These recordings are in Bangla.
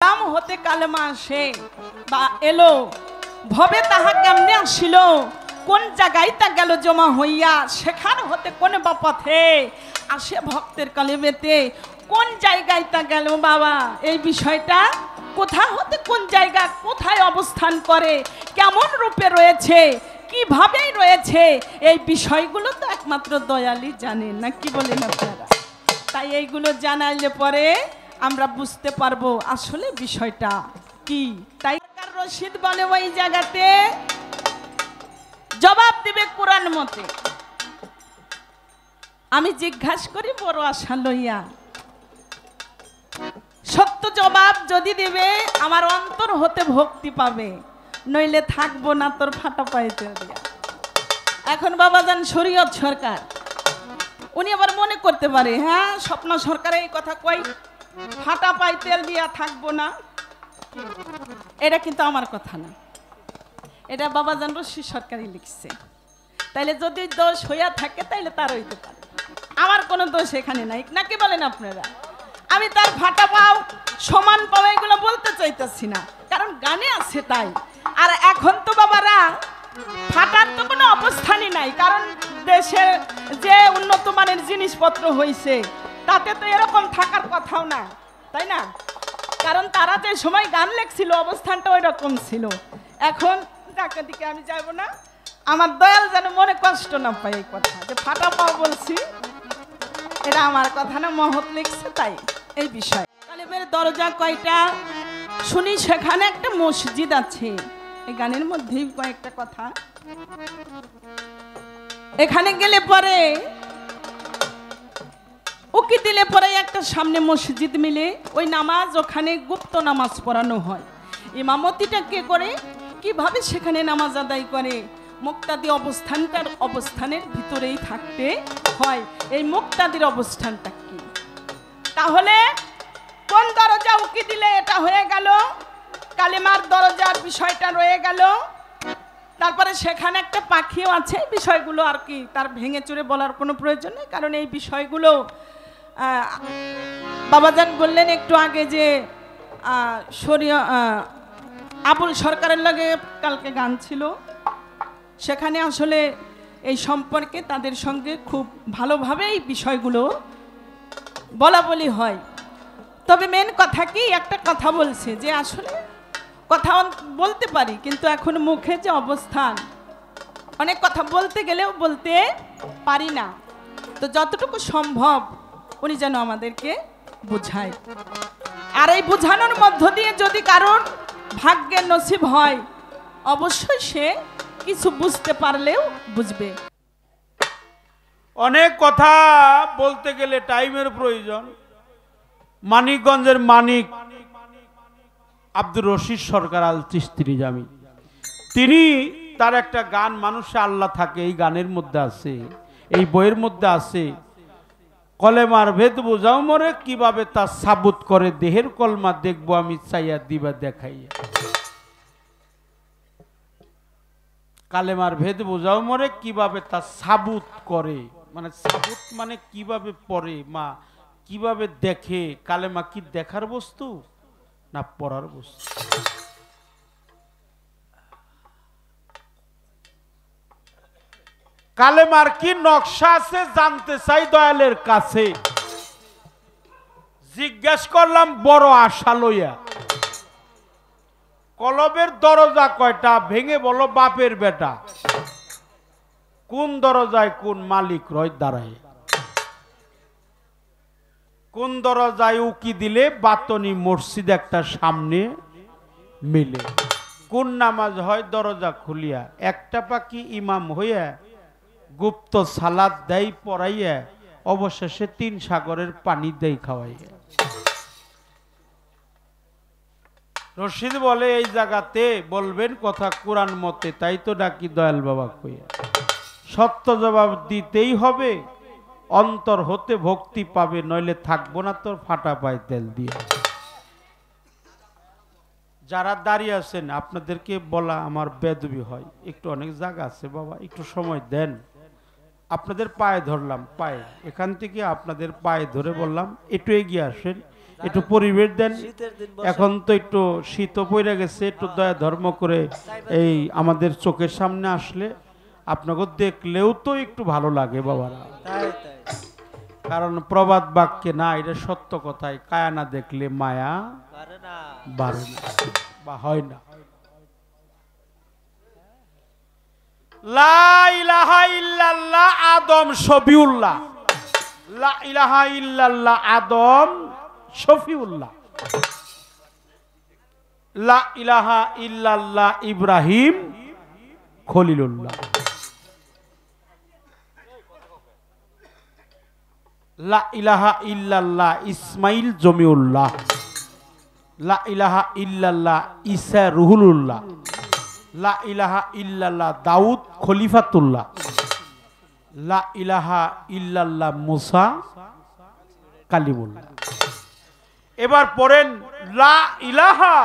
নাম হতে কালেমা আসে বা এলো ভবে তাহা কেমনে আসিল কোন জায়গায় তা গেল জমা হইয়া সেখান হতে কোন বা পথে আসে ভক্তের কালেমেতে কোন জায়গায় তা গেল বাবা এই বিষয়টা কোথা হতে কোন জায়গা কোথায় অবস্থান করে কেমন রূপে রয়েছে কিভাবে রয়েছে এই বিষয়গুলো তো একমাত্র দয়ালই জানেন না কি বলেন আপনারা তাই এইগুলো জানাইলে পরে আমরা বুঝতে পারবো আসলে বিষয়টা কি তাই রশিদ বলে ওই জায়গাতে জবাব দিবে কোরআন মতে আমি জিজ্ঞাসা করি বড় আশা লইয়া সত্য জবাব যদি দিবে আমার অন্তর হতে ভক্তি পাবে নইলে থাকবো না তোর ফাটা পাইতে দিয়া এখন বাবাজান শরীয়ত সরকার উনি আবার মনে করতে পারে হ্যাঁ স্বপ্ন সরকার এই কথা কই ফাটা পাই তেল দিয়া থাকবো না এটা কিন্তু আমার কথা না এটা বাবাজান রশিদ সরকারই লিখছে তাইলে যদি দোষ হইয়া থাকে তাইলে তার হইতে পারে আমার কোনো দোষ এখানে নাই নাকি বলেন আপনারা আমি তার ফাটা পাও সমান পাও এগুলো বলতে চাইতেছি না কারণ গানে আছে তাই আর এখন তো বাবারা ফাটার তো কোনো অবস্থানই নাই কারণ দেশের যে উন্নত মানের জিনিসপত্র হয়েছে তাতে তো এরকম থাকার কথাও না তাই না কারণ তারা যে সময় গান লেখছিল অবস্থানটা ওই রকম ছিল এখন টাকা দিকে আমি যাব না আমার দয়াল যেন মনে কষ্ট না পায় এই কথা যে ফাটা পাও বলছি এটা আমার কথা না মহৎ লিখছে তাই এই বিষয় কালেমের দরজা কয়টা শুনি সেখানে একটা মসজিদ আছে এই গানের মধ্যেই কয়েকটা কথা এখানে গেলে পরে উকি দিলে পরে একটা সামনে মসজিদ মিলে ওই নামাজ ওখানে গুপ্ত নামাজ পড়ানো হয় ইমামতিটা কে করে কিভাবে সেখানে নামাজ আদায় করে মুক্তাদি অবস্থানের ভিতরেই থাকতে হয় এই মুক্তাদির অবস্থানটা কি তাহলে কোন দরজা উকি দিলে এটা হয়ে গেল কালেমার দরজার বিষয়টা রয়ে গেল তারপরে সেখানে একটা পাখিও আছে বিষয়গুলো আর কি তার ভেঙে চুরে বলার কোনো প্রয়োজন নেই কারণ এই বিষয়গুলো বাবাজান বললেন একটু আগে যে আবুল সরকারের লগে কালকে গান ছিল সেখানে আসলে এই সম্পর্কে তাদের সঙ্গে খুব ভালোভাবে এই বিষয়গুলো বলা বলি হয় তবে মেন কথা কি একটা কথা বলছে যে আসলে কথা বলতে পারি কিন্তু এখন মুখে যে অবস্থান অনেক কথা বলতে গেলেও বলতে পারি না তো যতটুকু সম্ভব উনি যেন আমাদেরকে বোঝায় আর এই বোঝানোর মধ্য দিয়ে যদি কারণ ভাগ্যের নসিব হয় অবশ্যই সে কিছু বুঝতে পারলেও বুঝবে অনেক কথা বলতে গেলে টাইমের প্রয়োজন মানিকগঞ্জের মানিক আব্দুর রশিদ সরকার আল চিশতি জামি তিনি তার একটা গান মানুষে আল্লাহ থাকে এই গানের মধ্যে আছে এই বইয়ের মধ্যে আছে কলেমার ভেদ বোঝাও মরে কিভাবে তা সাবুত করে দেহের কলমা দেখবো আমি চাইয়া দিবা দেখাইয়া কালেমার ভেদ বোঝাও মরে কিভাবে তা সাবুত করে মানে সাবুত মানে কিভাবে পড়ে মা কিভাবে দেখে কালেমা কি দেখার বস্তু না পড়ার বস্তু কালেমার কি নকশা আছে জানতে চাই দয়ালের কাছে জিজ্ঞেস করলাম বড় আশা লইয়া কলবের দরজা কয়টা ভেঙে বলো বাপের বেটা কোন দরজায় কোন মালিক রয় দাঁড়ায় কোন দরজায় উকি দিলে বাতনি মসজিদ একটা সামনে মিলে কোন নামাজ হয় দরজা খুলিয়া একটা পাখি ইমাম হইয়া গুপ্ত সালাদ দেয় পড়াইয়া অবশেষে 3 সাগরের পানি দেয় খাওয়াইয়া রশিদ বলে এই জায়গাতে বলবেন কথা কোরআন মতে তাই তো ডাকি দয়াল বাবা কইয়া সত্য জবাব দিতেই হবে অন্তর হতে ভক্তি পাবে নইলে থাকবো না তোর ফাটা পায় তেল দিয়ে যারা দাঁড়িয়ে আছেন আপনাদেরকে বলা আমার বেদবি হয় একটু অনেক জায়গা আছে বাবা একটু সময় দেন আপনাদের পায়ে ধরলাম পায়ে এখান থেকে আপনাদের পায়ে ধরে বললাম একটু এগিয়ে আসেন একটু পরিবেশ দেন। শীতের দিন এখন তো একটু শীত পড়ে গেছে, একটু দয়া ধর্ম করে এই আমাদের চোখের সামনে আসলে আপনাকে দেখলেও তো একটু ভালো লাগে বাবারা। তাই তাই কারণ প্রবাদ বাক্যে না, এটা সত্য কথাই, কায়া না দেখলে মায়া পারে না। বাড়ে না বা হয় না। লা ইলাহা ইল্লাল্লাহ আদম শফিউল্লাহ, লা ইলাহা ইল্লাল্লাহ আদম শফিউল্লাহ, লা ইলাহা ইল্লাল্লাহ ইব্রাহিম খলিলুল্লাহ, লা ইলাহা ইল্লাল্লাহ ইসমাইল জমিউল্লাহ, লা ইলাহা ইল্লাল্লাহ ঈসা রুহুলুল্লাহ, লা ইলাহা ইল্লাল্লাহ দাউদ খলিফাতুল্লাহ, লা ইলাহা ইল্লাল্লাহ মুসা কালিমুল্লাহ। এবার পড়েন লা ইলাহা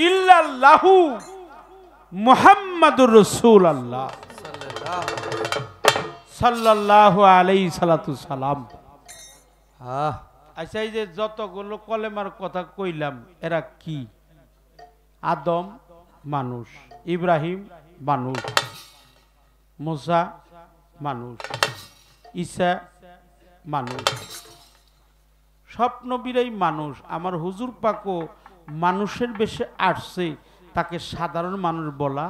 ইল্লাল্লাহু মুহাম্মাদুর রাসূলুল্লাহ সাল্লাল্লাহু আলাইহি সাল্লাতু সালাম। আচ্ছা, এই যে যতগুলো কলেমার কথা কইলাম এরা কি? আদম মানুষ, ইব্রাহিম মানুষ, মুসা মানুষ, ঈসা মানুষ, সব নবীরাই মানুষ। আমার হুজুর পাকও মানুষের বেশে আসছে, তাকে সাধারণ মানুষ বলা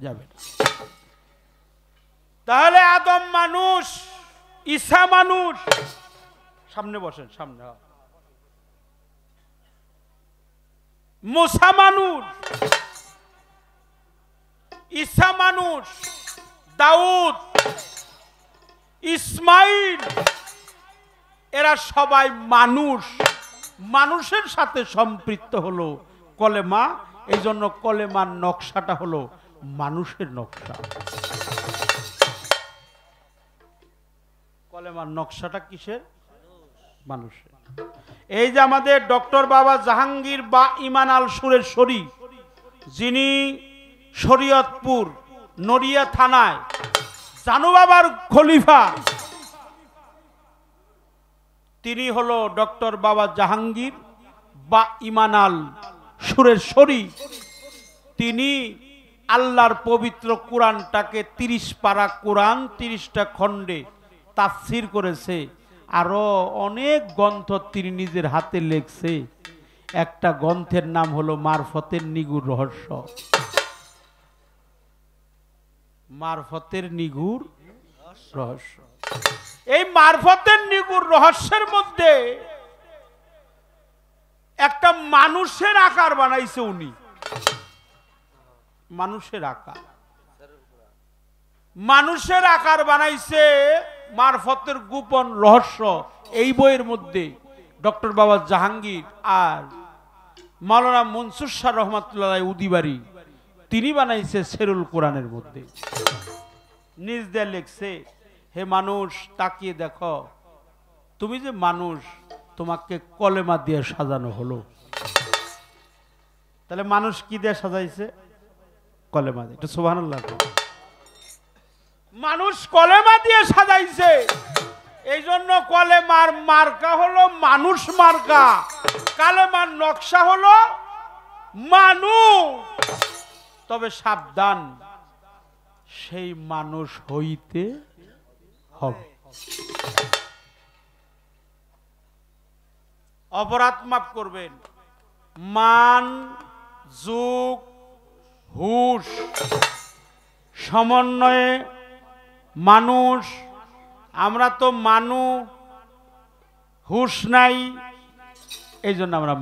যাবে না। তাহলে আদম মানুষ, ঈসা মানুষ, সামনে বসেন, সামনে, মুসা মানুষ, ঈসা মানুষ, দাউদ, ইসমাইল, এরা সবাই মানুষ। মানুষের সাথে সম্পৃক্ত হলো কলেমা, এই জন্য কলেমার নকশাটা হলো মানুষের নকশা। কলেমার নকশাটা কিসের? মানুষের। এই যে আমাদের ডক্টর বাবা জাহাঙ্গীর বা ইমান আল সুরেশ্বরী, যিনি শরীয়তপুর নড়িয়া থানায় জানু বাবার খলিফা, তিনি হলো ডক্টর বাবা জাহাঙ্গীর বা ইমান আল সুরেশ্বরী। তিনি আল্লাহর পবিত্র কোরআনটাকে 30 পারা কোরআন 30টা খণ্ডে তাফসীর করেছে। আরো অনেক গ্রন্থ তিনি নিজের হাতে লিখছে। একটা গ্রন্থের নাম হলো মারফতের নিগুর রহস্য। মারফতের নিগুর রহস্য। এই মারফতের নিগুর রহস্যের মধ্যে একটা মানুষের আকার বানাইছে উনি। মানুষের আকার, মানুষের আকার বানাইছে মারফতের গোপন রহস্য। এই বইয়ের মধ্যে ডক্টর বাবা জাহাঙ্গীর আর মাওলানা মনসুর শাহ রহমাতুল্লাহ উদিবাড়ি তিনি বানাইছে সেরুল কোরআনের মধ্যে। নিজ দিয়ে লিখছে, হে মানুষ তাকিয়ে দেখো, তুমি যে মানুষ, তোমাকে কলেমা দিয়ে সাজানো হলো। তাহলে মানুষ কি দিয়ে সাজাইছে? কলেমা দিয়ে। একটু সুবহানাল্লাহ। মানুষ কলেমা দিয়ে সাজাইছে, এই জন্য কলেমার মার্কা হলো মানুষ মার্কা, কালেমার নকশা হলো মানুষ। তবে সাবধান, সেই মানুষ হইতে হবে। অপরাধ মাফ করবেন। মান, যুগ, হুশ সমন্বয়ে মানুষ। আমরা তো হুশ নাই, এই জন্য আমরা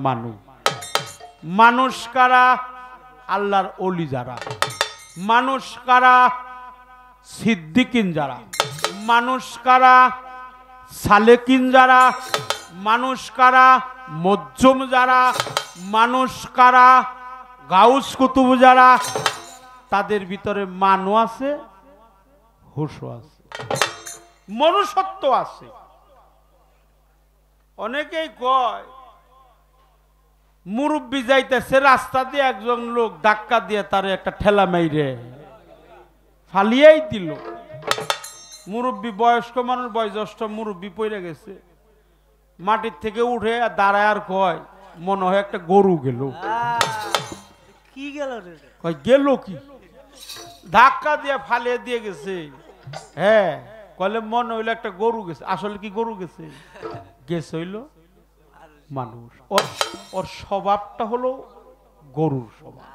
মানুষ কারা? আল্লাহর ওলি যারা। মানুষ কারা? সিদ্দিকিন যারা। মানুষ কারা? সালেকিন যারা। মানুষ কারা? মজ্জুম যারা। মানুষ কারা? গাউস কুতুব যারা। তাদের ভিতরে মানও আছে, হুশও আছে, মনুষ্যত্ব আছে। অনেকেই কয় মুরব্বী যাইতেছে রাস্তা দিয়ে, একজন লোক ধাক্কা দিয়ে তার একটা ঠেলা মাইরে ফালিয়াই দিল। মুরব্বী, বয়স্ক মানুষ, বয়োজ্যেষ্ঠ মুরব্বী পড়ে গেছে। মাটির থেকে উঠে আর দাঁড়ায় আর কয় মনে হয় একটা গরু গেল। কি গেল রে? কয় গেল কি, ধাক্কা দিয়ে ফালিয়ে দিয়ে গেছে। হ্যাঁ, কলে মনে হইলো একটা গরু গেছে। আসলে কি গরু গেছে? গেছে হইল মানুষ। ওর ওর স্বভাবটা হলো গরুর স্বভাব।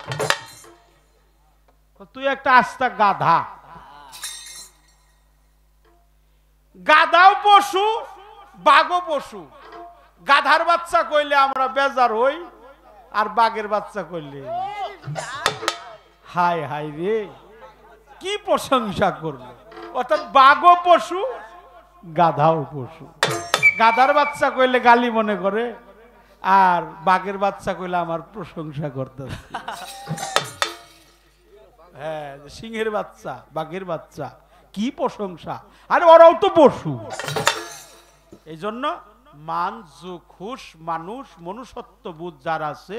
তুই একটা আস্তা গাধা। গাধাও পশু, বাঘও পশু। গাধার বাচ্চা কইলে আমরা বেজার হই, আর বাঘের বাচ্চা কইলে হাই হাই রে কি প্রশংসা করলো। অর্থাৎ বাঘও পশু, গাধাও পশু। গাধার বাচ্চা কইলে গালি মনে করে, আর বাঘের বাচ্চা কইলে আমার প্রশংসা করতে। হ্যাঁ, সিংহের বাচ্চা, বাঘের বাচ্চা, কি প্রশংসা। আরে ওরাও তো পশু। এই জন্য খুশ মানুষ, মনুষ্যত্ব বোধ যার আছে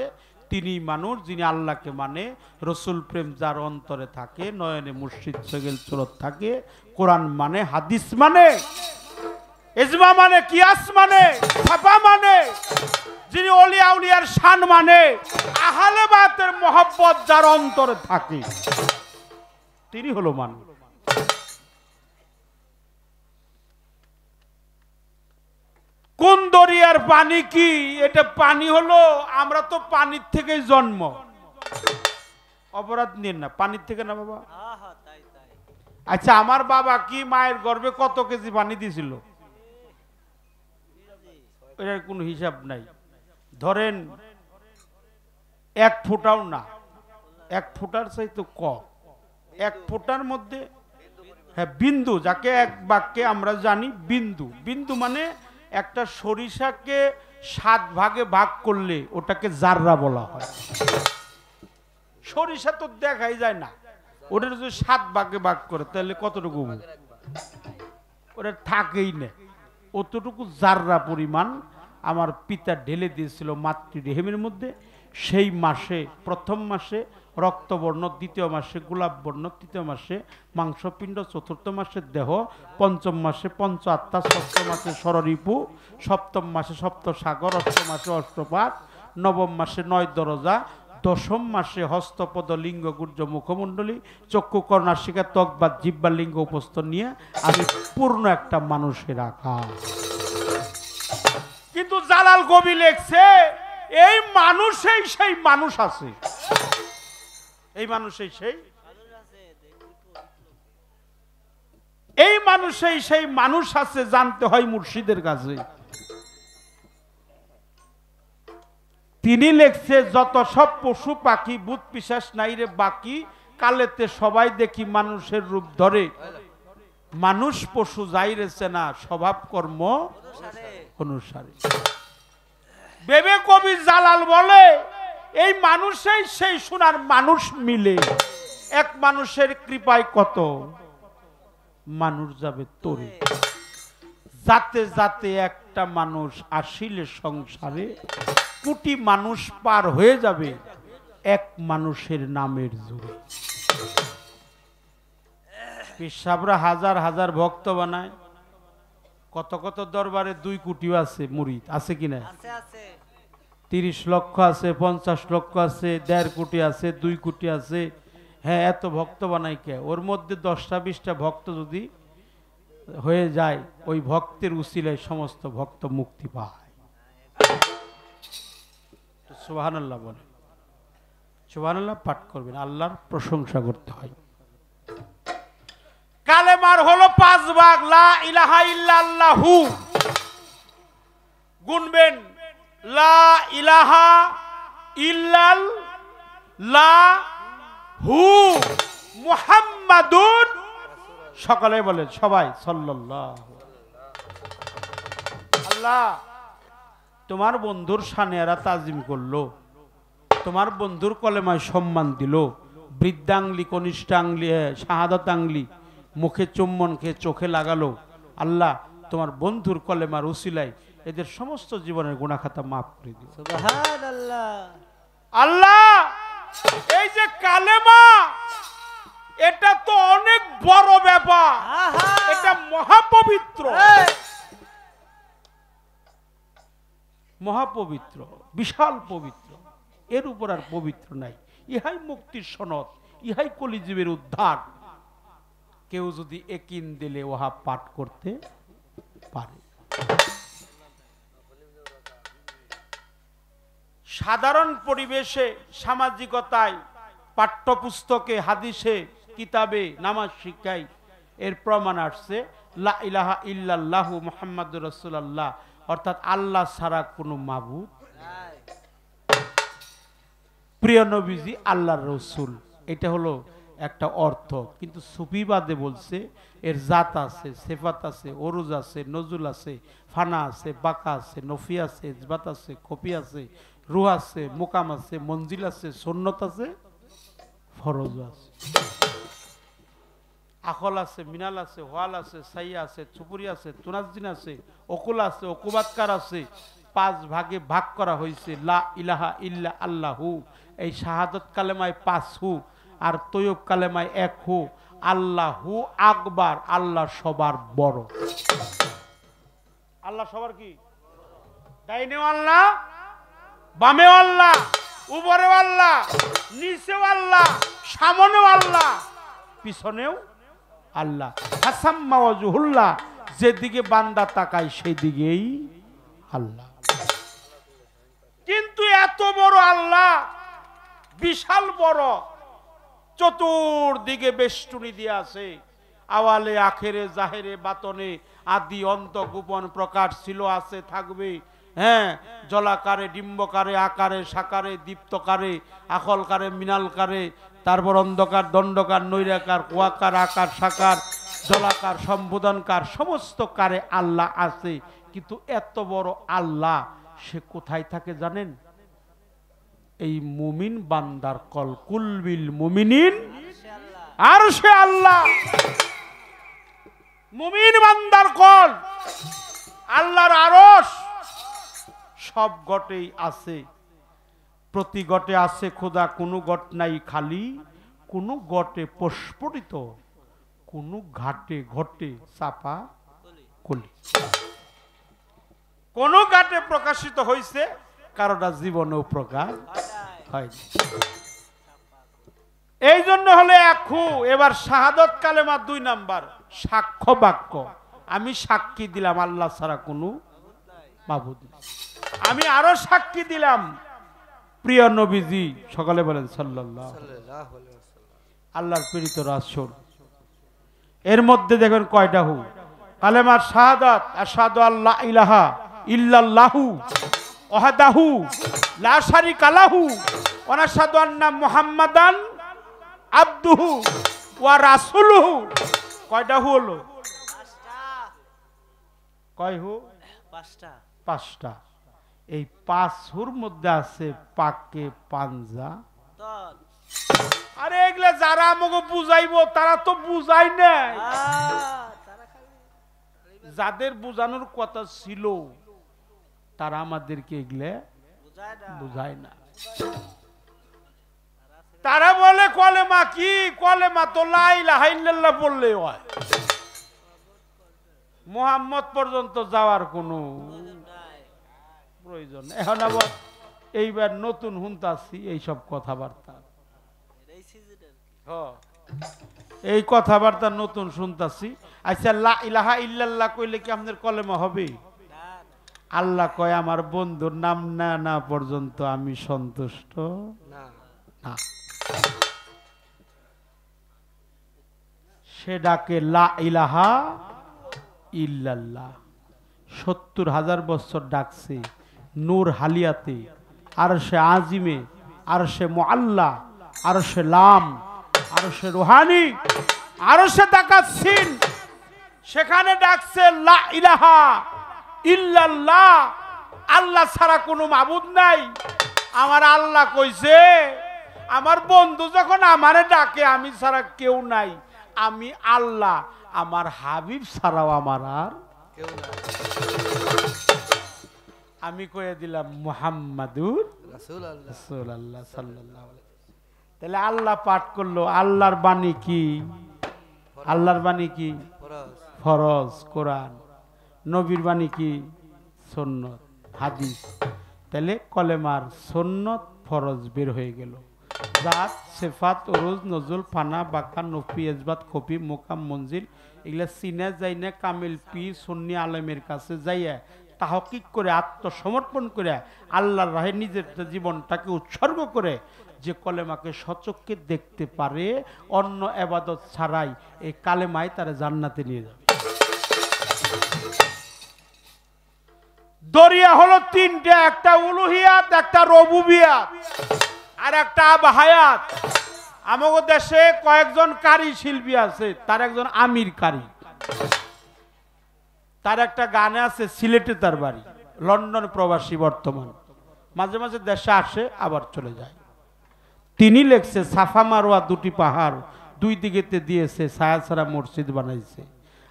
তিনি মানুষ, যিনি আল্লাহকে মানে, রসুল প্রেম যার অন্তরে থাকে, নয়নে মুর্শিদ সগেল চলত থাকে, কোরআন মানে, হাদিস মানে, ইজমা মানে, কিয়াস মানে, ছাপা মানে, যিনি ওলিয়া উলিয়ার শান মানে, আহলে বাতের মহব্বত যার অন্তরে থাকে তিনি হলো মানুষ। কোন দরিয়ার পানি কি? এটা পানি হলো, আমরা তো পানির থেকেই জন্ম। অপরাধ নিন না, পানির থেকে না বাবা। আচ্ছা, আমার বাবা কি মায়ের গর্ভে কত কেজি পানি দিয়েছিল? এটার কোনো হিসাব নাই। ধরেন 1 ফুটাও না, 1 ফুটার চাইতে কম। 1 ফুটার মধ্যে, হ্যাঁ, বিন্দু, যাকে এক বাক্যে আমরা জানি বিন্দু। বিন্দু মানে একটা সরিষাকে 7 ভাগে ভাগ করলে ওটাকে জাররা বলা হয়। সরিষা তো দেখাই যায় না, ওটা যদি 7 ভাগে ভাগ করে তাহলে কতটুকু ওটা থাকেই না। অতটুকু জাররা পরিমাণ আমার পিতা ঢেলে দিয়েছিল মাতৃদেহের মধ্যে। সেই মাসে, প্রথম মাসে রক্তবর্ণ, দ্বিতীয় মাসে গোলাপ বর্ণ, তৃতীয় মাসে মাংসপিণ্ড, চতুর্থ মাসে দেহ, পঞ্চম মাসে পঞ্চ আত্মা, ষষ্ঠ মাসে ষড়রিপু, সপ্তম মাসে সপ্ত সাগর, অষ্টম মাসে অষ্টপাত, নবম মাসে 9 দরজা, দশম মাসে হস্তপদ লিঙ্গ গুর্জ মুখমণ্ডলী, চক্ষু কর্ণাশিকা ত্বক বা জিহ্বা লিঙ্গ উপস্থ নিয়ে আমি পূর্ণ একটা মানুষের আকার। কিন্তু জালাল কবি লেখছে এই মানুষেই সেই মানুষ আছে, এই মানুষেই সেই, এই মানুষেই সেই মানুষ আছে। জানতে হয় মুর্শিদের কাছে। তিনি লেখছে যত সব পশু পাখি ভূত পিশাচ নাই রে বাকি, কালেতে সবাই দেখি মানুষের রূপ ধরে, মানুষ পশু যাইরেছে না স্বভাব কর্ম অনুসারে। বেবে কবি জালাল বলে এই মানুষেই সেই সোনার মানুষ মিলে, এক মানুষের কৃপায় কত মানুষ যাবে তরে। যাতে যাতে একটা মানুষ আসিলে সংসারে, কোটি মানুষ পার হয়ে যাবে এক মানুষের নামের জোরে। পেশাবরা হাজার হাজার ভক্ত বানায়, কত কত দরবারে 2 কোটিও আছে, মুরিদ আছে কিনা? 30 লক্ষ আছে, 50 লক্ষ আছে, 1.5 কোটি আছে, 2 কোটি আছে। হ্যাঁ, এত ভক্ত বানাই কে? ওর মধ্যে 10টা 20টা ভক্ত যদি হয়ে যায়, ওই ভক্তের উসিলায় সমস্ত ভক্ত মুক্তি পায়। সুবহানাল্লাহ বলে, সুবহানাল্লাহ পাঠ করবেন, আল্লাহর প্রশংসা করতে হয়। কালেমার হলো 5 ভাগ, লা ইলাহা ইল্লাল্লাহু। গুনবেন, লা ইলাহা ইল্লাল্লাহু মুহাম্মাদুর, সকলে বলেন, সবাই সাল্লাল্লাহু। আল্লাহ তোমার বন্ধুর শানে এরা তাজিম করলো, তোমার বন্ধুর কলেমায় সম্মান দিল, বৃদ্ধাঙ্গলি, কনিষ্ঠাঙ্গলি, শাহাদাত আঙ্গলি মুখে চুম্বন খেয়ে চোখে লাগালো। আল্লাহ তোমার বন্ধুর কলেমার উসিলায় এদের সমস্ত জীবনের গুনাহ খাতা মাফ করে দিও। সুবহানাল্লাহ। আল্লাহ এই যে কালেমা, এটা তো অনেক বড় ব্যাপার, এটা মহাপবিত্র। মহাপবিত্র, বিশাল পবিত্র, এর উপর আর পবিত্র নাই। ইহাই মুক্তির সনদ, ইহাই কলিজীবের উদ্ধার। কেউ যদি একিন দিলে ওহা পাঠ করতে পারে। সাধারণ পরিবেশে, সামাজিকতায়, পাঠ্যপুস্তকে, হাদিসে, কিতাবে, নামাজ শিক্ষায় এর প্রমাণ আসছে লা ইলাহা ইল্লাল্লাহু মুহাম্মাদুর রাসূলুল্লাহ, অর্থাৎ আল্লাহ ছাড়া কোনো মাবুদ, প্রিয় নবীজি আল্লাহর রসুল, এটা হলো একটা অর্থ। কিন্তু সুফিবাদে বলছে এর জাত আছে, সেফাত আছে, অরুজ আছে, নজুল আছে, ফানা আছে, বাঁকা আছে, নফি আছে, ইজবাত আছে, কপি আছে, রুহ আছে, মোকাম আছে, মঞ্জিল আছে, সুন্নত আছে, ফরজ আছে, আখল আছে, মিনাল আছে, ওয়াল আছে, সাইয়া আছে, চুপুরি আছে, তুনাজিন আছে, অকুল আছে, অকুবাতকার আছে। 5 ভাগে ভাগ করা হয়েছে লা ইলাহা ইল্লা আল্লাহু। এই শাহাদত কালেমায় 5 হু, আর তৈয়ব কালেমায় 1 হু। আল্লাহু আকবার, আল্লাহ সবার বড়। আল্লাহ সবার কি? ডাইনেও আল্লাহ, বামেও আল্লাহ, উপরেও আল্লাহ, নিচেও আল্লাহ, সামনেও আল্লাহ, পিছনেও আল্লাহ। হাসাম্মা ওয়াজহুল্লাহ, যেদিকে বান্দা তাকায় সেই দিকেই আল্লাহ। কিন্তু এত বড় আল্লাহ, বিশাল বড়, চতুর্দিকে বেষ্টনী দিয়ে আছে। আওয়ালে আখেরে, জাহেরে, বাতনে, আদি অন্ত, গোপন, প্রকাশ, ছিল, আছে, থাকবে। হ্যাঁ, জলাকারে, ডিম্বকারে, আকারে, সাকারে, দীপ্তকারে, আখলকারে, মিনালকারে, তারপর অন্ধকার, দণ্ডকার, নৈরাকার, কুয়াকার, আকার, সাকার, জলাকার, সম্বোধনকার, সমস্ত কারে আল্লাহ আছে। কিন্তু এত বড় আল্লাহ সে কোথায় থাকে জানেন? এই মুমিন বান্দার কল, কুলবিল মুমিনিন আরশে আল্লাহ। মুমিন বান্দার কল, আল্লাহর আরশ। সব গটেই আছে, প্রতি গটে আছে খোদা, কোনো গট নাই খালি, কোনো গটে প্রস্ফুটিত, কোনো ঘাটে ঘটে চাপা কলি। কোন ঘাটে প্রকাশিত হয়েছে, কারোটা জীবনেও প্রকাশ হয়নি। এই জন্য হলে 1 হু। এবার শাহাদত কালেমা 2 নাম্বার, সাক্ষ্য বাক্য। আমি সাক্ষী দিলাম আল্লাহ ছাড়া কোনো মাবুদ নেই। আমি আরো সাক্ষী দিলাম প্রিয় নবীজি, সকলে বলেন সাল্লাল্লাহু আলাইহি ওয়াসাল্লাম, আল্লাহর প্রেরিত রাসূল। এর মধ্যে দেখেন কয়টা হু? কালেমার শাহাদাত, আশহাদু আল্লা ইলাহা ইল্লাল্লাহু ওয়াহদাহু লা শারীকা লাহু ওয়া নাশহাদু আন্না মুহাম্মাদান আবদুহু ওয়া রাসূলুহু। কয়টা হু হলো? কয় হু? 5টা। এই 5 হুর মধ্যে আছে পাকে পাঞ্জা। আরে এগুলা যারা আমাকে বুঝাইবো তারা তো বুঝাই নাই। যাদের বুঝানোর কথা ছিল তারা আমাদেরকে এগুলা বুঝায় না। তারা বলে কলেমা কি? কলেমা তো লা ইলাহা ইল্লাল্লাহ বললে হয়, মুহাম্মদ পর্যন্ত যাওয়ার কোনো প্রয়োজন। এখন আবার এইবার নতুন হুনতাছি এইসব কথাবার্তা, এই কথাবার্তা নতুন শুনতাছি। আচ্ছা, লা ইলাহা ইল্লাল্লাহ কইলে কি আপনাদের কলেমা হবে? আল্লাহ কয় আমার বন্ধুর নাম না না পর্যন্ত আমি সন্তুষ্ট না। সে ডাকে লা ইলাহা ইল্লাল্লাহ। 70,000 বছর ডাকছে, নূর হালিয়াতে, আরশে আজিমে, আরশে মুআল্লা, আরশে লাম, আরশে রুহানি, আরশে তাকাসসিন, সেখানে ডাকছে লা ইলাহা ইল্লাল্লাহ, আল্লাহ ছাড়া কোনো মাবুদ নাই। আমার আল্লাহ কইছে আমার বন্ধু যখন আমারে ডাকে আমি ছাড়া কেউ নাই, আমি আল্লাহ, আমার হাবিব ছাড়াও আমার আর কেউ নাই। আমি কয়ে দিলাম মুহাম্মাদুর রাসূলুল্লাহ সাল্লাল্লাহু আলাইহি ওয়াসাল্লাম। তাহলে আল্লাহ পাঠ করলো, আল্লাহর বাণী কি? আল্লাহর বাণী কি? ফরজ কোরআন। নবীর বাণী কি? সুন্নাত হাদিস। তাহলে কলেমার সুন্নত ফরজ বের হয়ে গেল। জাত সেফাত ওরুজ নজুল ফানা বাকা নফি এজবাত খফি মোকাম মঞ্জিল এগুলা সিনা যাই না কামিল পি সুন্নি আলেমের কাছে যাইয়া তাহকিক করে আত্মসমর্পণ করে আল্লাহর রাহে নিজের জীবনটাকে উৎসর্গ করে যে কলেমাকে সচক্ষে দেখতে পারে অন্য এবাদত ছাড়াই এই কালেমায় তারা জান্নাতে নিয়ে যাবে। দরিয়া হলো তিনটে, একটা উলুহিয়াত, একটা রবুবিয়াত, আর একটা আবহায়াত। আমাদের দেশে কয়েকজন কারি শিল্পী আছে, তার একজন আমির কারি, তার একটা গানে আছে সিলেটে তার বাড়ি, লন্ডন প্রবাসী বর্তমান, মাঝে মাঝে দেশে আসে আবার চলে যায়। তিনি লেখছে সাফা মারোয়া দুটি পাহাড় দুই দিকেতে দিয়েছে ছায়া ছাড়া মসজিদ বানাইছে,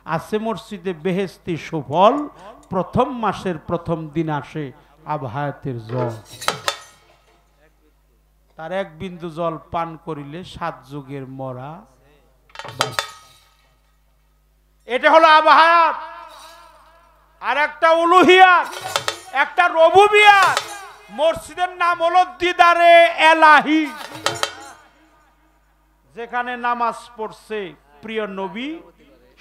আছে মসজিদে বেহেস্তি সুফল, প্রথম মাসের প্রথম দিন আসে আবহায়াতের জল, তার এক বিন্দু জল পান করিলে 7 যুগের মরা। এটা হলো আবহায়াত। আর একটা উলুহিয়াত, একটা রবুবিয়াত। মসজিদের নাম হলো দিদারে এলাহি, যেখানে নামাজ পড়ছে প্রিয় নবী,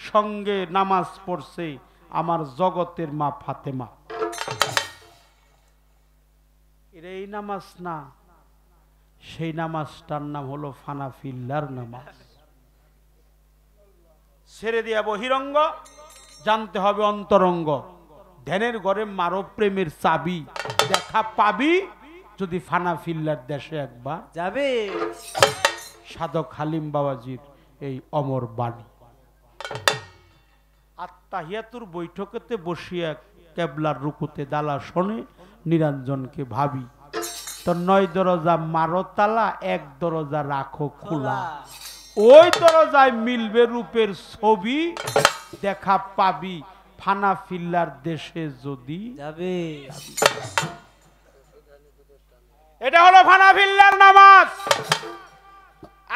সঙ্গে নামাজ পড়ছে আমার জগতের মা ফাতেমা। এই নামাজ না, সেই নামাজটার নাম হলো ফানাফিল্লার নামাজ। ছেড়ে দিয়া বহিরঙ্গ, জানতে হবে অন্তরঙ্গ। ধ্যানের ঘরে মারো প্রেমের চাবি, দেখা পাবি যদি ফানাফিল্লার দেশে একবার যাবে। সাধক হালিম বাবাজির এই অমর বাণী। আত্মাহিয়াতুর বৈঠকেতে বসিয়া কেবলার রুকুতে দালা শোনে নিরঞ্জনকে ভাবি, তো 9 দরজা মারো তালা, 1 দরজা রাখো খোলা, ওই দরজায় মিলবে রূপের ছবি, দেখা পাবি ফানাফিল্লার দেশে যদি যাবে। এটা হলো ফানাফিল্লার নামাজ।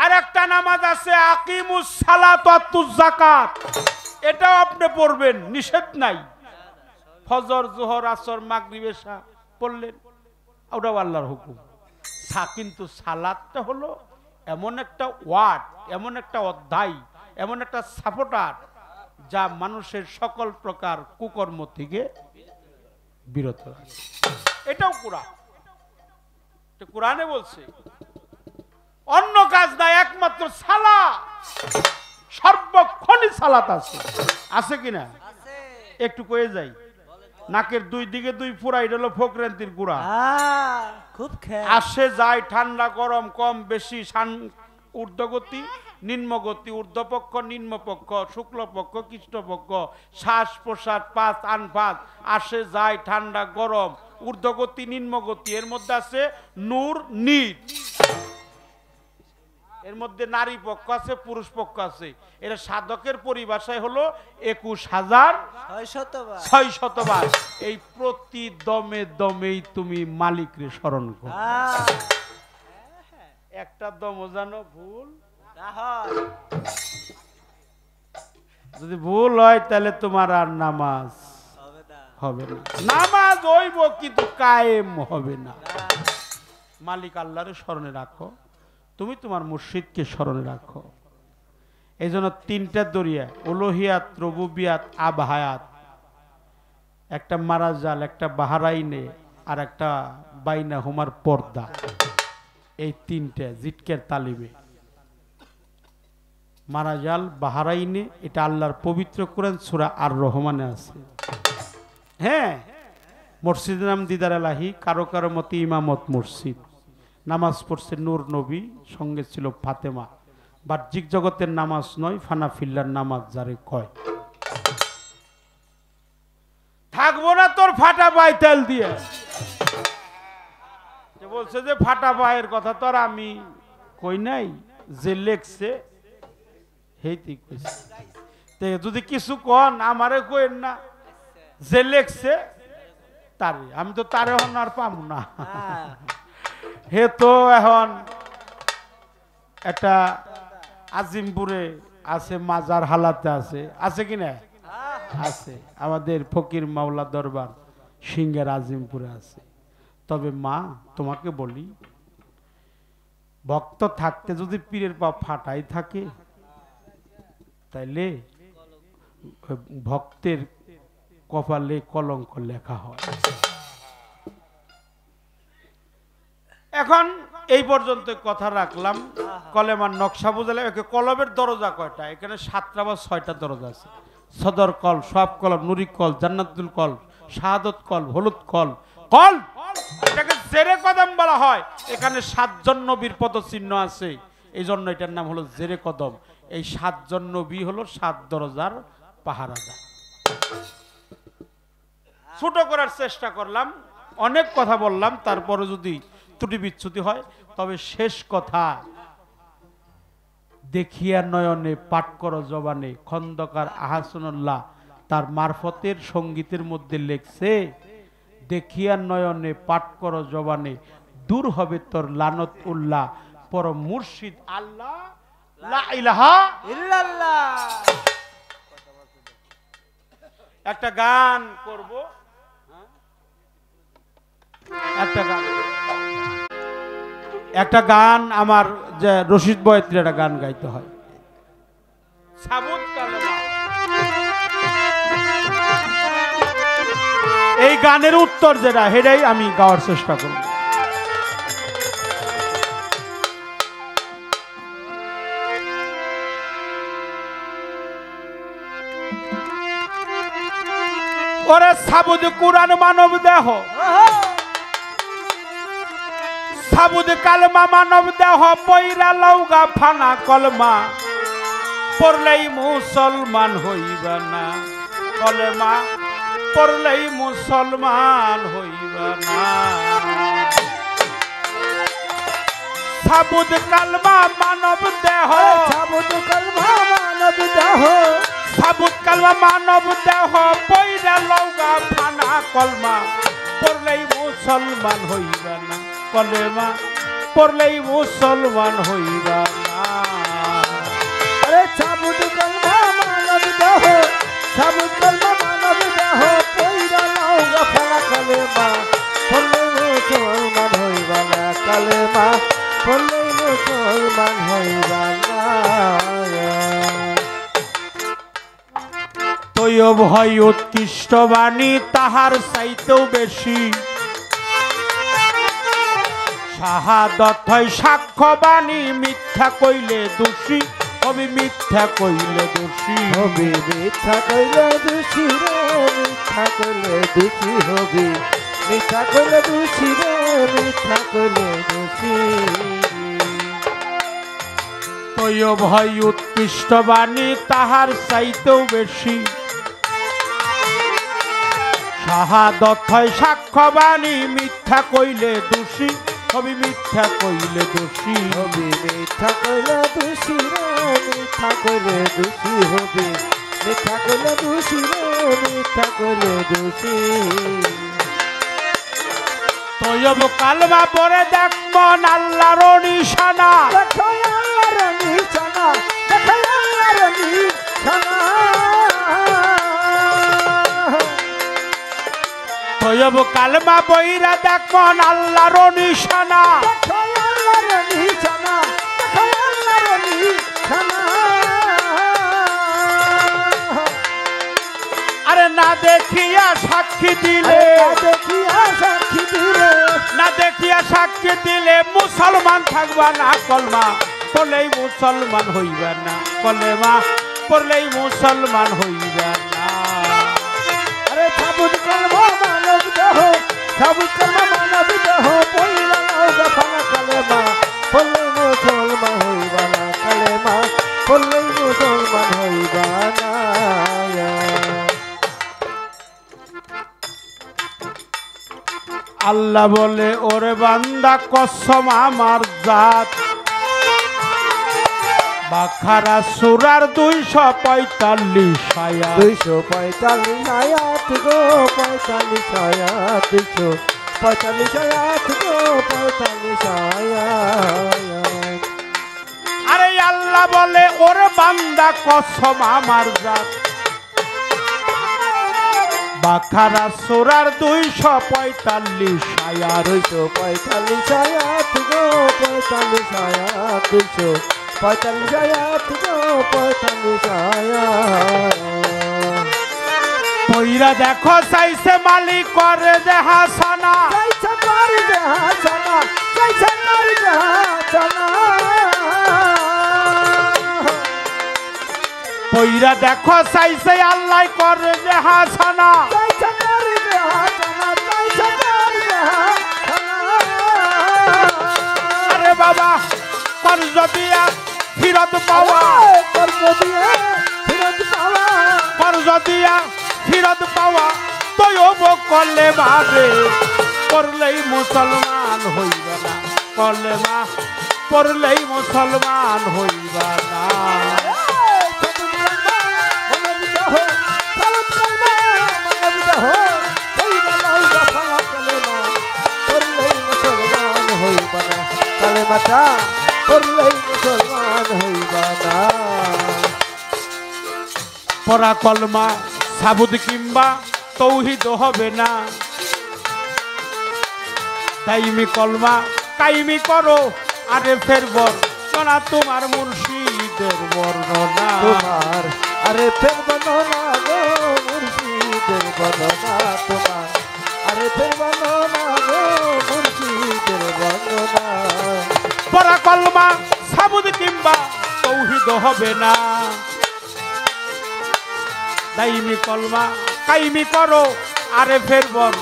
আর একটা নামাজ আছে আকিমুস সালাত ওয়া তুজ যাকাত, এটাও আপনি পড়বেন, নিষেধ নাই। ফজর জোহর আসর মাগরিব এশা পড়লেন, ওটাও আল্লাহর হুকুম। কিন্তু সালাতটা হলো এমন একটা ওয়ার্ড, এমন একটা অধ্যায়, এমন একটা সাপোর্টার, যা মানুষের সকল প্রকার কুকর্ম থেকে বিরত রাখে। এটাও কোরআন, কোরআনে বলছে অন্য কাজ নাই, একমাত্র সালাত, সর্বক্ষণই সালাত আছে। আছে কিনা একটু কয়ে যাই, নাকের 2 দিকে 2 ফুরা, এটা হলো ফকরান্তির গুড়া। খুব খেয়ে আসে যায়, ঠান্ডা গরম কম বেশি, ঊর্ধ্বগতি নিম্নগতি, ঊর্ধ্বপক্ষ নিম্নপক্ষ, শুক্লপক্ষ কৃষ্ণপক্ষ, শ্বাস প্রশ্বাস 5 আনফাস, আসে যায় ঠান্ডা গরম, ঊর্ধ্বগতি নিম্নগতি। এর মধ্যে আছে নূর নিট, এর মধ্যে নারী পক্ষ আছে, পুরুষ পক্ষ আছে। এরা সাধকের পরিভাষায় হলো 21,600 বার। এই প্রতি দমে দমেই তুমি মালিকরে স্মরণ করো। একটা দম জানো ভুল, যদি ভুল হয় তাহলে তোমার আর নামাজ হবে না। নামাজ হইব কিন্তু কায়েম হবে না। মালিক আল্লাহরে স্মরণে রাখো, তুমি তোমার মুর্শিদকে স্মরণে রাখো। এই জন্য 3টা দরিয়া, উলুহিয়াত, রুবুবিয়াত, আবহায়াত, একটা মারাজাল, একটা বাহারাইনে, আর একটা বাইনা হুমার পর্দা। এই 3টে জিটকের তালিমে, মারাজাল, বাহারাইনে, এটা আল্লাহর পবিত্র কোরআন সূরা আর রহমানে আছে। হ্যাঁ, মসজিদের নাম দিদার এলাহি, কারো কারো মতে ইমামত মসজিদ। নামাজ পড়ছে নূর নবী, সঙ্গে ছিল ফাতেমা। বাহ্যিক জগতের নামাজ নয়, ফানাফিল্লার নামাজ যারে কয়। থাকবো না তোর ফাটা পায় তেল দিয়ে, বলছে যে ফাটা পায়ের কথা তো আর আমি কই নাই, যে লেখছে হেইতি কইছে। যদি কিছু কন আমারে কইন না, যে লেখছে তারে, আমি তো তারে এখন আর পাবো না। হে তো এখন একটা আজিমপুরে আছে, মাজার হালাতে আছে, আছে কিনা? আছে। আমাদের ফকির মাওলা দরবার সিংহের আজিমপুরে আছে। তবে মা তোমাকে বলি, ভক্ত থাকতে যদি পীরের পা ফাটাই থাকে, তাইলে ভক্তের কপালে কলঙ্ক লেখা হয়। এখন এই পর্যন্ত কথা রাখলাম। কলেমার নকশা বুঝালে কলবের দরজা কয়টা? এখানে 7টা বা 6টা দরজা আছে। সদর কল, সব কলব, নুরি কল, জান্নাতুল কল, শাহাদত কল, হলুদ কল, কল এটাকে জেরে কদম বলা হয়। এখানে 7 জন নবীর পদচিহ্ন আছে, এই জন্য এটার নাম হলো জেরে কদম। এই 7 জন নবী হলো 7 দরজার পাহারাদার। ছোট করার চেষ্টা করলাম, অনেক কথা বললাম, তারপরে যদি ত্রুটি বিচ্যুতি হয় তবে শেষ কথা, দেখিয়া নয়নে পাঠ করো জবানে। খন্দকার আহসানুল্লাহ তার মারফতের সঙ্গীতের মধ্যে লেখছে, দেখিয়া নয়নে পাঠ করো জবানে, দূর হবে তোর লানত উল্লাহ, পরম মুর্শিদ আল্লাহ লা ইলাহা ইল্লাল্লাহ। একটা গান করব, একটা গান আমার যে রশিদ বয়ত্রী একটা গান গাইতে হয়, সাবুত কালেমা। এই গানের উত্তর যেটা, সেটাই আমি গাওয়ার চেষ্টা করব। ওরে সাবুদ কুরআন মানব দেহ, সাবুদ কালমা মানব দেহ, পয়রা লৌগা ফানা কলমা, পড়লেই মুসলমান হইবা না। কলমা পড়লেই মুসলমান হইবা না। সাবুদ কালমা মানব দেহ, সাবুত কালমা মানব দেহ, সাবুত কালমা মানব দেহ, পয়রা লৌগা ফানা কলমা, পড়লেই মুসলমান হইবা না। কলেমা পড়লেই মুসলমান হইবা না। আরে সাবুত কালমা মানব দেহ, সাবুত কালমা মানব দেহ, পয়রা লৌগা ফানা কালেমা, পড়লেই মুসলমান হইবা না। কালেমা পড়লেই মুসলমান হইবা না। তৈয়ব হয় উৎকৃষ্ট বাণী, তাহার চাইতেও বেশি। শাহাদত হয় সাক্ষ্য বাণী, মিথ্যা কইলে দোষী হবি, মিথ্যা কইলে দোষী হবি। মিথ্যা কইলে দোষী রে, মিথ্যা কইলে দোষী হবি। মিথ্যা কইলে দোষী রে, মিথ্যা কইলে দোষী। তৈয়ব হয় উৎকৃষ্ট বাণী, তাহার চাইতেও বেশি। শাহাদত হয় সাক্ষ্য বাণী, মিথ্যা কইলে দোষী হবি, মিথ্যা কইলে দোষী হবি। মিথ্যা কইলে দোষী রে, মিথ্যা কইলে দোষী হবি। মিথ্যা কইলে দোষী রে, মিথ্যা কইলে দোষী। তৈয়ব কালমা পরে দেখ মন আল্লাহর নিশানা, দেখো আল্লাহর নিশানা, দেখো আল্লাহর নিশানা। তৈয়ব কালমা বইরা দেখ মন আল্লাহর নিশানা, দেখো আল্লাহর নিশানা, দেখো আল্লাহর নিশানা। আরে না দেখিয়া সাক্ষী দিলে, দেখিয়া সাক্ষী দিলে, না দেখিয়া সাক্ষী দিলে, মুসলমান থাকবা না। কলমা পড়লেই মুসলমান হইবা না। কলেমা পড়লেই মুসলমান হইবা না। আরে সাবুত কালমা মানব দেহ, সাবুত কালমা মানব দেহ, পয়রা লৌগা ফানা কালেমা, পড়লেই মুসলমান হইবা না। কালেমা পড়লেই মুসলমান হইবা না। আল্লাহ বলে, ওরে বান্দা কসম আমার জাত, বাখারা সূরার 245 আয়াত। 245 আয়াত গো, 45 আয়াত, 245 আয়াত গো, 45 আয়াত। আরে আল্লাহ বলে, ওরে বান্দা কসম আমার জাত, বাখারা সোরার 245 আয়ার 245 আয়াত গো 45 আয়াত 245 আয়াত গো 45 আয়াত পইরা দেখো চাইছে মালিক করে দেহাসানা চাইছে করে দেহাসানা চাইছে করে দেহাসানা পইরা দেখো চাইছে আল্লাহ করে দেহাসানা চাইছে করে দেহাসানা চাইছে করে দেহাসানা আরে বাবা কর্জ দিয়া ফিরত পাওয়া কর্জ দিয়ে ফিরত পাওয়া কর্জ দিয়া ফিরত পাওয়া তৈব করলে ভাবে করলেই মুসলমান হইবে না করলে মা করলেই মুসলমান হইবা না কালেমাটা করলেই মুসলমান হইবা না পরা কলমা সাবুদ কিংবা তৌহিদ হবে না তাইমি কলমা কাইমি করো আরে ফেরবর না তোমার মুর্শিদের বর্ণনা তোমার আরে ফের বর্ণনা গো মুর্শিদের বর্ণনা তোমার আরে ফের বর্ণনা গো মুর্শিদের বর্ণনা পরা কলমা সাবুদ কিংবা তৌহিদ হবে না দাইমি কলমা কাইমি করো আরে ফেরবর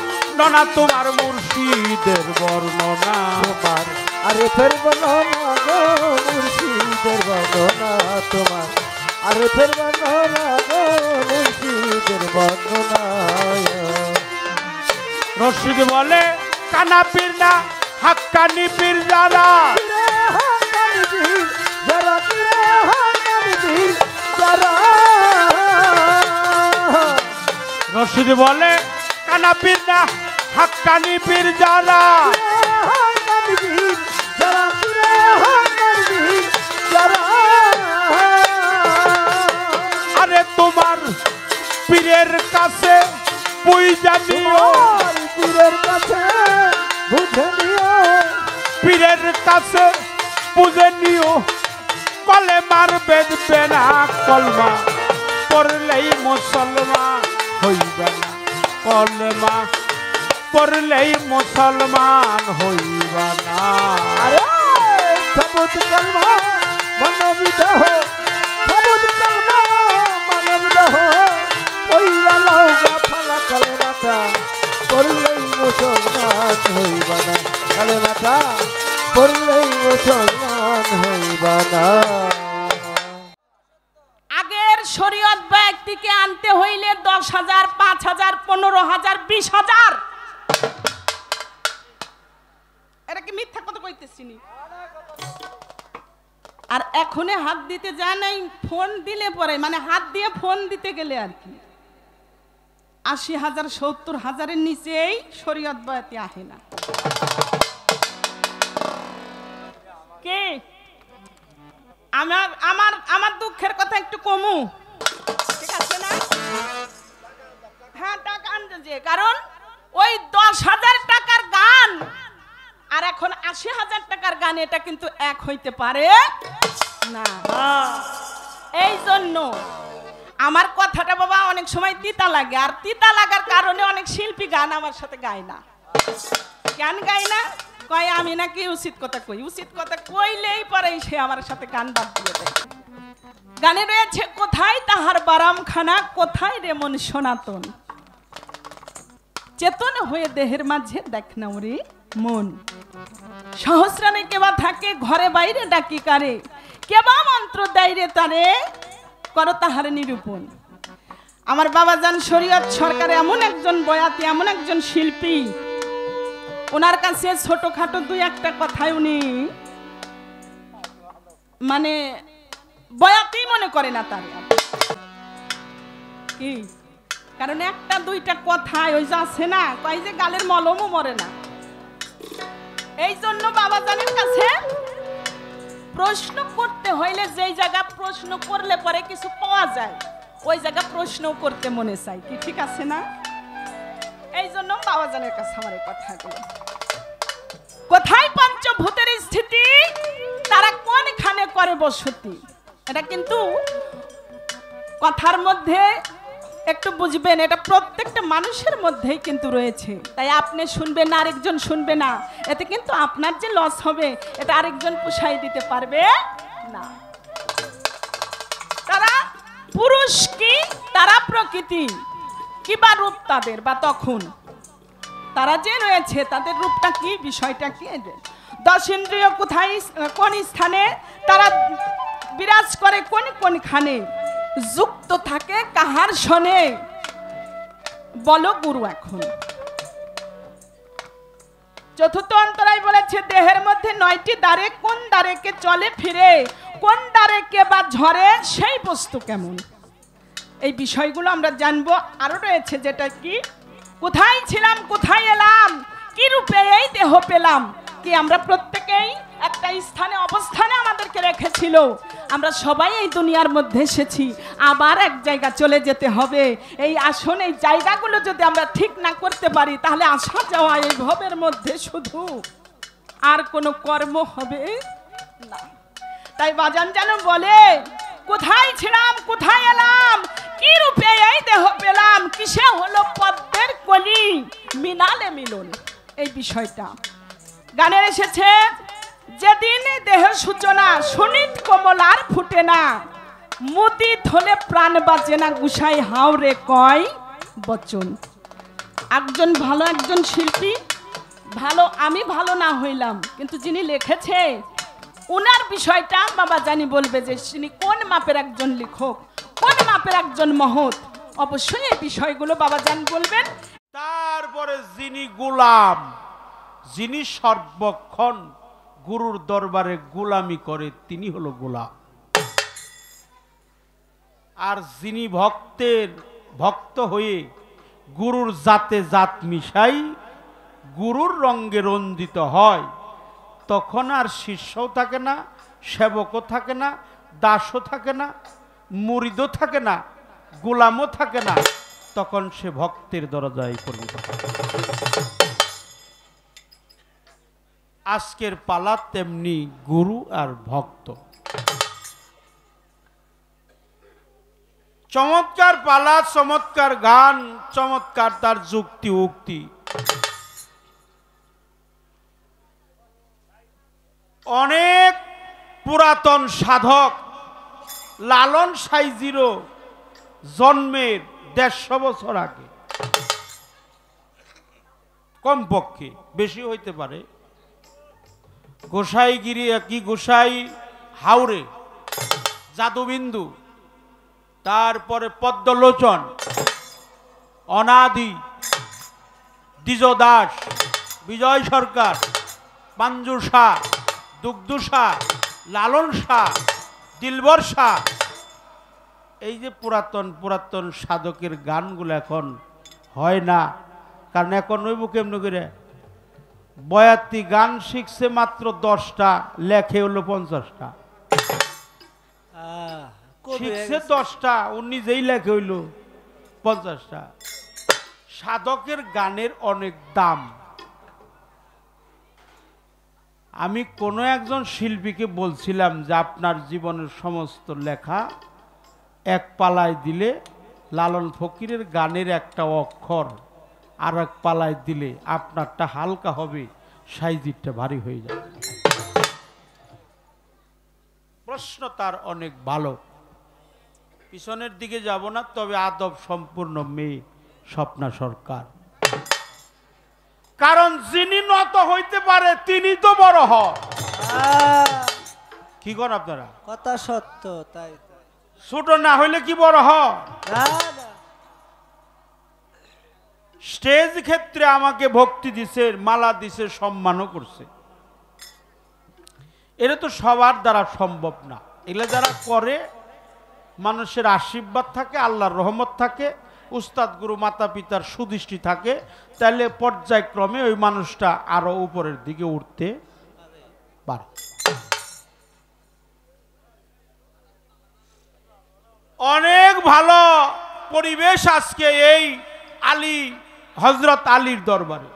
না তোমার মুর্শিদের বর্ণনা তোমার আরে ফের বর্ণনা গো মুর্শিদের বর্ণনা তোমার আরে ফের বর্ণনা গো মুর্শিদের বর্ণনা রশিদ বলে কানা পীর না হাক্কানি পীর যারা রশিদ বলে কানা পীর না হাক্কানি পীর যারা আরে তোমার পীরের কাছে বুঝা নিও পীরের কাছে বুঝে নিও পীরের কাছে বুঝে নিও কলে মার বেদবে না কলমা পড়লেই মুসলমান হইবে না কলমা পড়লেই মুসলমান হইবে না আরে সবুজ কলমা মানবিত হো সবুজ কলমা মানবিত হো ওইরা লাউগা ফালা কালেমাটা পড়লেই মুসলমান হইবা না কালেমাটা পড়লেই মুসলমান হইবা না আগের শরীয়ত ব্যক্তিকে আনতে হইলে 10,000 5,000 15,000 20,000 এটা কি মিথ্যা কথা কইতেছি নি আর এখনে হাত দিতে যায় নাই ফোন দিলে পরে মানে হাত দিয়ে ফোন দিতে গেলে আর কি 80,000 70,000 নিচেই শরীয়ত বয়াতি আহে না কে আমার আমার আমার দুঃখের কথা একটু কমু ঠিক আছে না হ্যাঁ টাকা আনতে যে কারণ ওই 10,000 টাকার গান আর এখন 80,000 টাকার গান এটা কিন্তু এক হইতে পারে না এই জন্য আমার কথাটা বাবা অনেক সময় তিতা লাগে আর তিতা লাগার কারণে অনেক শিল্পী গান আমার সাথে গায় না গান গায় না কয় আমি নাকি উচিত কথা কই উচিত কথা কইলেই পরে সে আমার সাথে গান বাদ দিয়ে দেয় গানে রয়েছে কোথায় তাহার বারামখানা কোথায় রে মন সনাতন চেতন হয়ে দেহের মাঝে দেখ না ওরে মন সহস্রানে কেবা থাকে ঘরে বাইরে ডাকি কারে কেবা মন্ত্র দেয় রে তারে করো তাহার নিরূপণ আমার বাবাজান শরীয়ত সরকার এমন একজন বয়াতি এমন একজন শিল্পী ওনার কাছে ছোটখাটো দুই একটা কথাই উনি মানে বয়াতি মনে করে না তার কি কারণ একটা দুইটা কথাই ওই যে আছে না কয় যে গালের মলমও মরে না এই জন্য বাবাজানের কাছে প্রশ্ন করতে হইলে যেই জায়গা প্রশ্ন করলে পরে কিছু পাওয়া যায় ওই জায়গা প্রশ্ন করতে মনে চাই কি ঠিক আছে না বাবাজানের কাছে আমার এই কথাগুলো। কোথায় পঞ্চভূতের স্থিতি, তারা কোনখানে করে বসতি, এটা কিন্তু কথার মধ্যে একটু বুঝবেন, এটা প্রত্যেকটা মানুষের মধ্যেই কিন্তু রয়েছে। তাই আপনি শুনবেন না, আরেকজন শুনবে না, এতে কিন্তু আপনার যে লস হবে এটা আরেকজন পুষাই দিতে পারবে না। তারা পুরুষ কি, তারা প্রকৃতি কি বা রূপ তাদের, বা তখন তারা যে রয়েছে তাদের রূপটা কি, বিষয়টা কি, 10 ইন্দ্রিয় কোথায়, কোন স্থানে তারা বিরাজ করে, কোনখানে যুক্ত থাকে, কাহার শোনে, বলো গুরু। এখন চতুর্থ অন্তরায় বলেছে দেহের মধ্যে 9টি দ্বারে, কোন দ্বারে কে চলে ফিরে, কোন দ্বারে কে বা ঝরে, সেই বস্তু কেমন। এই বিষয়গুলো আমরা জানবো। আরো রয়েছে যেটা কি, কোথায় ছিলাম, কোথায় এলাম, কি রূপে এই দেহ পেলাম, কি আমরা প্রত্যেকেই একটা স্থানে অবস্থানে আমাদেরকে রেখেছিল। আমরা সবাই এই দুনিয়ার মধ্যে এসেছি, আবার এক জায়গা চলে যেতে হবে। এই আসন, এই জায়গাগুলো যদি আমরা ঠিক না করতে পারি, তাহলে আসা যাওয়া এই ভবের মধ্যে শুধু, আর কোনো কর্ম হবে না। তাই বাজান যেন বলে, কোথায় ছিলাম, কোথায় এলাম, কি রূপে এই দেহ পেলাম, কিসে হলো পদ্মের কলি মিনালে মিলন। এই বিষয়টা গানের এসেছে, যেদিন দেহ সূচনা সুনিত কমলার ফুটে না, মুদি থলে প্রাণ বাঁচে না, গুসাই হাওরে কয় বচন। একজন ভালো, একজন শিল্পী ভালো, আমি ভালো না হইলাম, কিন্তু যিনি লিখেছে ওনার বিষয়টা বাবা জানি বলবে যে তিনি কোন মাপের একজন লেখক, কোন মাপের একজন মহৎ। অবশ্যই এই বিষয়গুলো বাবা জান বলবেন। তারপরে যিনি গোলাম, যিনি সর্বক্ষণ গুরুর দরবারে গোলামি করে, তিনি হলো গোলাম। আর যিনি ভক্ত হয়ে গুরুর জাতে জাত মিশাই গুরুর রঙ্গে রঞ্জিত হয়, তখন আর শিষ্যও থাকে না, সেবকও থাকে না, দাসও থাকে না, মুরিদও থাকে না, গোলামও থাকে না, তখন সে ভক্তের দরজায় পরিণত হয়। আজকের পালা তেমনি গুরু আর ভক্ত। চমৎকার পালা, চমৎকার গান, চমৎকার তার যুক্তি উক্তি। অনেক পুরাতন সাধক লালন সাইজিরও জন্মের 150 বছর আগে, কমপক্ষে, বেশি হইতে পারে, গোসাইগিরি কি গোসাই হাওরে, জাদুবিন্দু, তারপরে পদ্মলোচন, অনাদি, দ্বিজ দাস, বিজয় সরকার, পাঞ্জু শাহ, দুগ্ধু শাহ, লালন শাহ, দিলবর শাহ, এই যে পুরাতন পুরাতন সাধকের গানগুলো এখন হয় না। কারণ এখন ওই বুকে এমনি করে বয়াতি গান শিখছে মাত্র 10টা, লেখে হলো 50টা। শিখছে 10টা, ও নিজেই লেখে হইল 50টা। সাধকের গানের অনেক দাম। আমি কোনো একজন শিল্পীকে বলছিলাম যে আপনার জীবনের সমস্ত লেখা এক পালায় দিলে, লালন ফকিরের গানের একটা অক্ষর আর এক পালায় দিলে আপনারটা হালকা হবে, সাইজিরটা ভারী হয়ে যাবে। প্রশ্ন তার অনেক ভালো। পিছনের দিকে যাব না, তবে আদব সম্পূর্ণ মেয়ে স্বপ্না সরকার। কারণ যিনি নত হইতে পারে তিনি তো বড় হয়। কি করেন আপনারা? কথা সত্য, তাই ছোট না হইলে কি বড় হয়? স্টেজ ক্ষেত্রে আমাকে ভক্তি দিছে, মালা দিছে, সম্মানও করছে। এটা তো সবার দ্বারা সম্ভব না। এগুলো যারা করে, মানুষের আশীর্বাদ থাকে, আল্লাহর রহমত থাকে, উস্তাদ গুরু মাতা পিতার সুদৃষ্টি থাকে, তাহলে পর্যায়ক্রমে ওই মানুষটা আরো উপরের দিকে উঠতে পারে। অনেক ভালো পরিবেশ আজকে এই আলী হযরত আলীর দরবারে,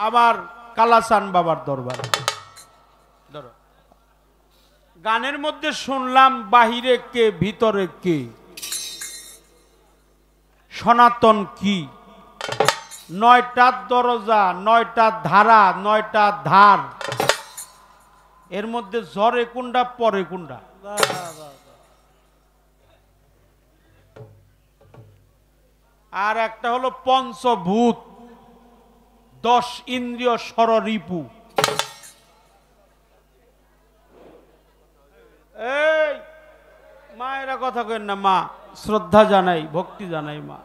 আবার কালাচান বাবার দরবারে। ধরো, গানের মধ্যে শুনলাম বাহিরে কে ভিতরে কে, সনাতন কি, 9টা দরজা, 9টা ধারা, 9টা ধার, এর মধ্যে ঝরে কোনটা পরে কোনটা। আর একটা হলো পঞ্চভূত, 10 ইন্দ্রিয় ষড়রিপু। এই মায়েরা কথা কেন না, মা শ্রদ্ধা জানাই, ভক্তি জানাই মা।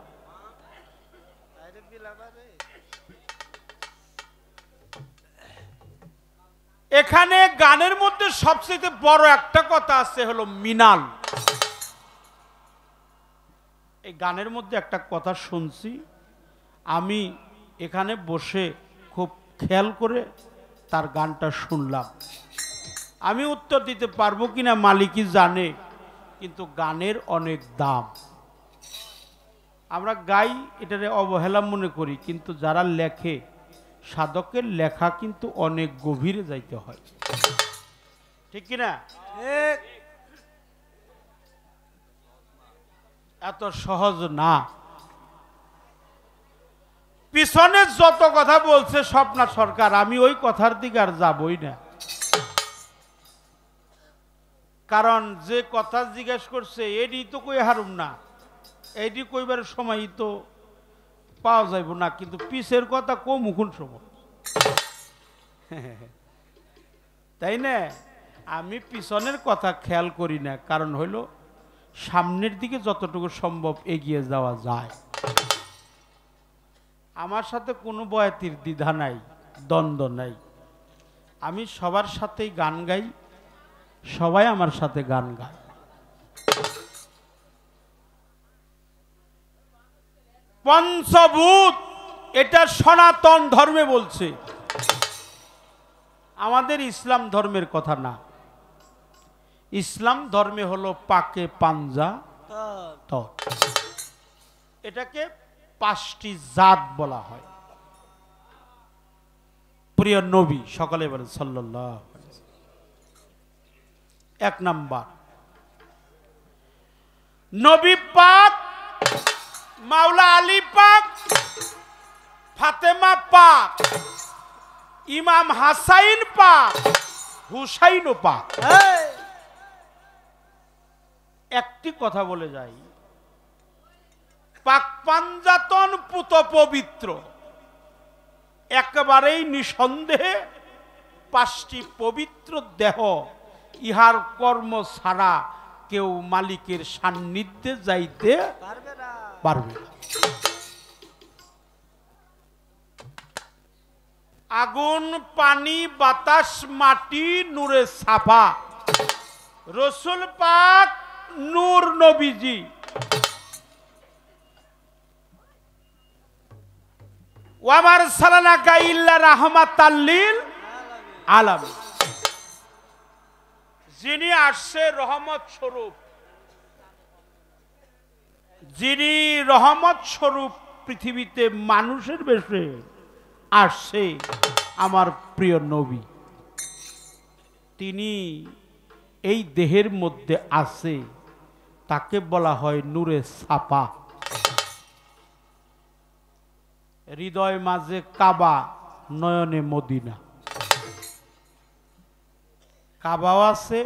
এখানে গানের মধ্যে সবচেয়ে বড় একটা কথা আছে, হলো মিনাল। এই গানের মধ্যে একটা কথা শুনছি আমি, এখানে বসে খুব খেয়াল করে তার গানটা শুনলাম। আমি উত্তর দিতে পারবো কিনা মালিকই জানে, কিন্তু গানের অনেক দাম। আমরা গাই, এটারে অবহেলা মনে করি, কিন্তু যারা লেখে, সাধকের লেখা কিন্তু অনেক গভীরে যাইতে হয়, ঠিক কিনা? এত সহজ না। পিছনে যত কথা বলছে স্বপ্না সরকার, আমি ওই কথার দিকে আর যাবই না। কারণ যে কথা জিজ্ঞেস করছে এটি তো কই হারুম না, এটি কইবার সময় তো পাওয়া যাইব না, কিন্তু পিছের কথা কম মুখুন সময়, তাই না? আমি পিছনের কথা খেয়াল করি না, কারণ হইল সামনের দিকে যতটুকু সম্ভব এগিয়ে যাওয়া যায়। আমার সাথে কোনো বয়াতির দ্বিধা নাই, দ্বন্দ্ব নাই। আমি সবার সাথেই গান গাই, সবাই আমার সাথে গান গায়। পঞ্চভূত এটা সনাতন ধর্মে বলছে, আমাদের ইসলাম ধর্মের কথা না। ইসলাম ধর্মে হলো পাকে পাঞ্জা তর, এটাকে 5টি জাত বলা হয়। প্রিয় নবী সকলে বলেন সাল্লাল্লাহু আলাইহি ওয়াসাল্লাম। 1 নাম্বার নবী পাক, মাওলা আলী পাক, ফাতেমা পাক, ইমাম হাসাইন পাক, হুসাইন পাক। একটি কথা বলে যাই, পাক পাঞ্জাতন পুত পবিত্র, একেবারেই নিঃসন্দেহে 5টি পবিত্র দেহ, ইহার কর্ম ছাড়া কেউ মালিকের সান্নিধ্যে যাইতে পারবে না। আগুন, পানি, বাতাস, মাটি, নূরে সাফা, রসুল পাক নূর নবীজি। ওয়ামার সালানাকা ইল্লা রাহমাতাল লিল আলামিন, যিনি আসছে রহমত স্বরূপ, যিনি রহমত স্বরূপ পৃথিবীতে মানুষের বেশে আসছে, আমার প্রিয় নবী, তিনি এই দেহের মধ্যে আছে, তাকে বলা হয় নূরে সাফা। হৃদয় মাঝে কাবা, নয়নে মদিনা। কাবাও আছে,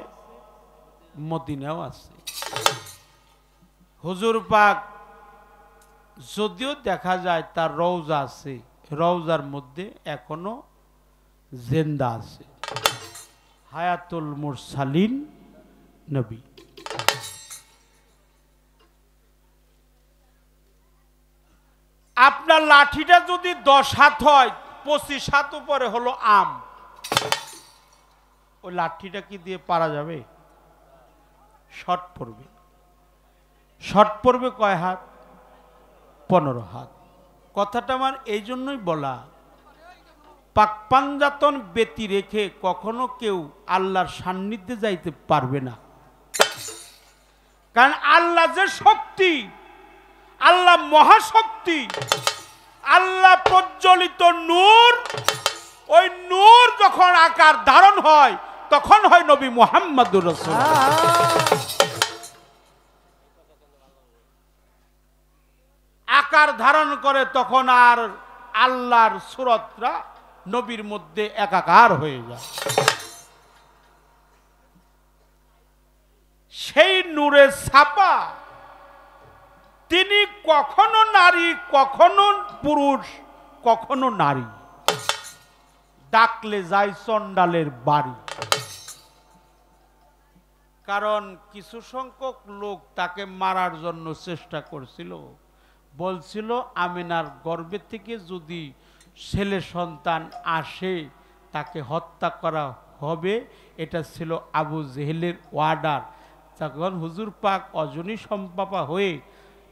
মদিনাও আছে। হুজুর পাক যদিও দেখা যায় তার রওজা আছে, রওজার মধ্যে এখনো জিন্দা আছে, হায়াতুল মুরসালিন নবী। আপনার লাঠিটা যদি 10 হাত হয়, 25 হাত উপরে হলো আম, ওই লাঠিটা কি দিয়ে পারা যাবে? শর্ট পড়বে। শর্ট পড়বে কয় হাত? 15 হাত। কথাটা আমার এই জন্যই বলা, পাক পাঞ্জাতন ব্যতি রেখে কখনো কেউ আল্লাহর সান্নিধ্যে যাইতে পারবে না। কারণ আল্লাহ যে শক্তি, আল্লাহ মহাশক্তি, আল্লাহ প্রজ্বলিত নূর, ওই নূর যখন আকার ধারণ হয় তখন হয় নবী মুহাম্মদুর রাসূলুল্লাহ। আকার ধারণ করে তখন আর আল্লাহর সূরতটা নবীর মধ্যে একাকার হয়ে যায়। সেই নূরে ছাপা তিনি কখনো নারী, কখনো পুরুষ, কখনো নারী, ডাকলে যায় চন্ডালের বাড়ি। কারণ কিছু সংখ্যক লোক তাকে মারার জন্য চেষ্টা করছিল, বলছিল আমিনার গর্ভে থেকে যদি ছেলে সন্তান আসে তাকে হত্যা করা হবে। এটা ছিল আবু জেহেলের ওয়ার্ডার। তখন হুজুর পাক অজনী সম্পাপা হয়ে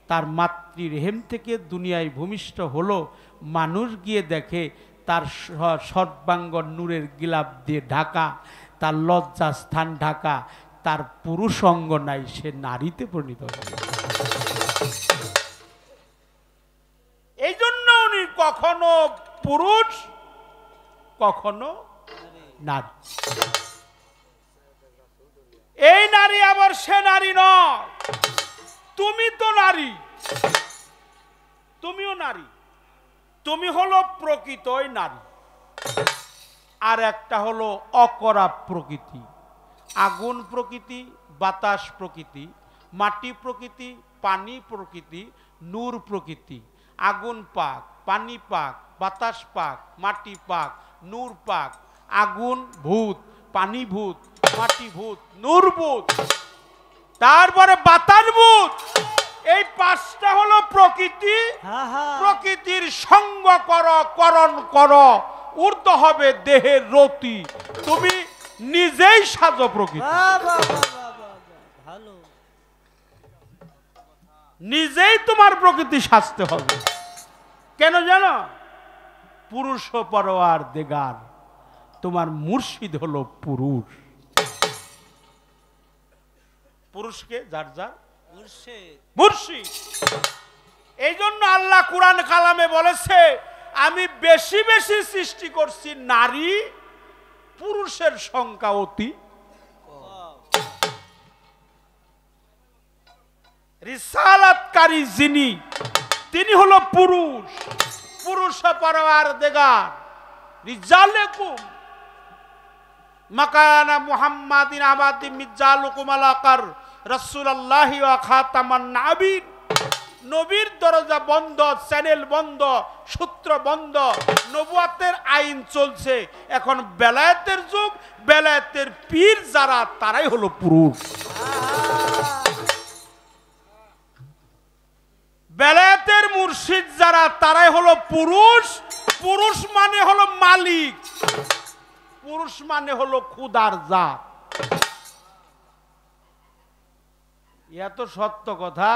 তার মাতৃ রেহেম থেকে দুনিয়ায় ভূমিষ্ঠ হলো। মানুষ গিয়ে দেখে তার সর্বাঙ্গ নূরের গিলাপ দিয়ে ঢাকা, তার লজ্জা স্থান ঢাকা, তার পুরুষ অঙ্গ নাই, সে নারীতে পরিণত হল। এই জন্য উনি কখনো পুরুষ, কখনো নারী। এই নারী আবার সে নারী নয়, তুমি তো নারী, তুমিও নারী, তুমি হলো প্রকৃতই নারী। আর একটা হলো অকরা প্রকৃতি, আগুন প্রকৃতি, বাতাস প্রকৃতি, মাটি প্রকৃতি, পানি প্রকৃতি, নূর প্রকৃতি। আগুন পাক, পানি পাক, বাতাস পাক, মাটি পাক, নূর পাক। আগুন ভূত, পানি ভূত, মাটি ভূত, নূর ভূত, তারপরে বাতাস ভূত। এই পাঁচটা হলো প্রকৃতি। প্রকৃতির সঙ্গ করো, করণ করো, ঊর্ধ্ব হবে দেহের রতি। তুমি নিজেই সাজো প্রকৃতি, নিজেই তোমার প্রকৃতি সাজতে হবে। কেন জানো? পুরুষ পরওয়ার দেগার, তোমার মুর্শিদ হলো পুরুষ। পুরুষকে যার যার মুর্শিদ। এই জন্য আল্লাহ কুরআন কালামে বলেছে, আমি বেশি বেশি সৃষ্টি করছি নারী, পুরুষের সংখ্যা অতি। রিসালাতকারী যিনি, তিনি হলো পুরুষ। পুরুষ পরওয়ার দেগার রিজালাকুম মাকানা মুহাম্মাদিন আবাদি মিজালুকুম আলাকার রাসূলুল্লাহি ওয়া খাতামান নাবিয়্যিন। নবীর দরজা বন্ধ, চ্যানেল বন্ধ, সূত্র বন্ধ, নবুয়তের আইন চলছে। এখন বেলায়েতের যুগ, বেলায়েতের পীর যারা, তারাই হলো পুরুষ। বেলায়েতের মুর্শিদ যারা, তারাই হলো পুরুষ। পুরুষ মানে হলো মালিক, পুরুষ মানে হলো খুদার জাত। এত সত্য কথা,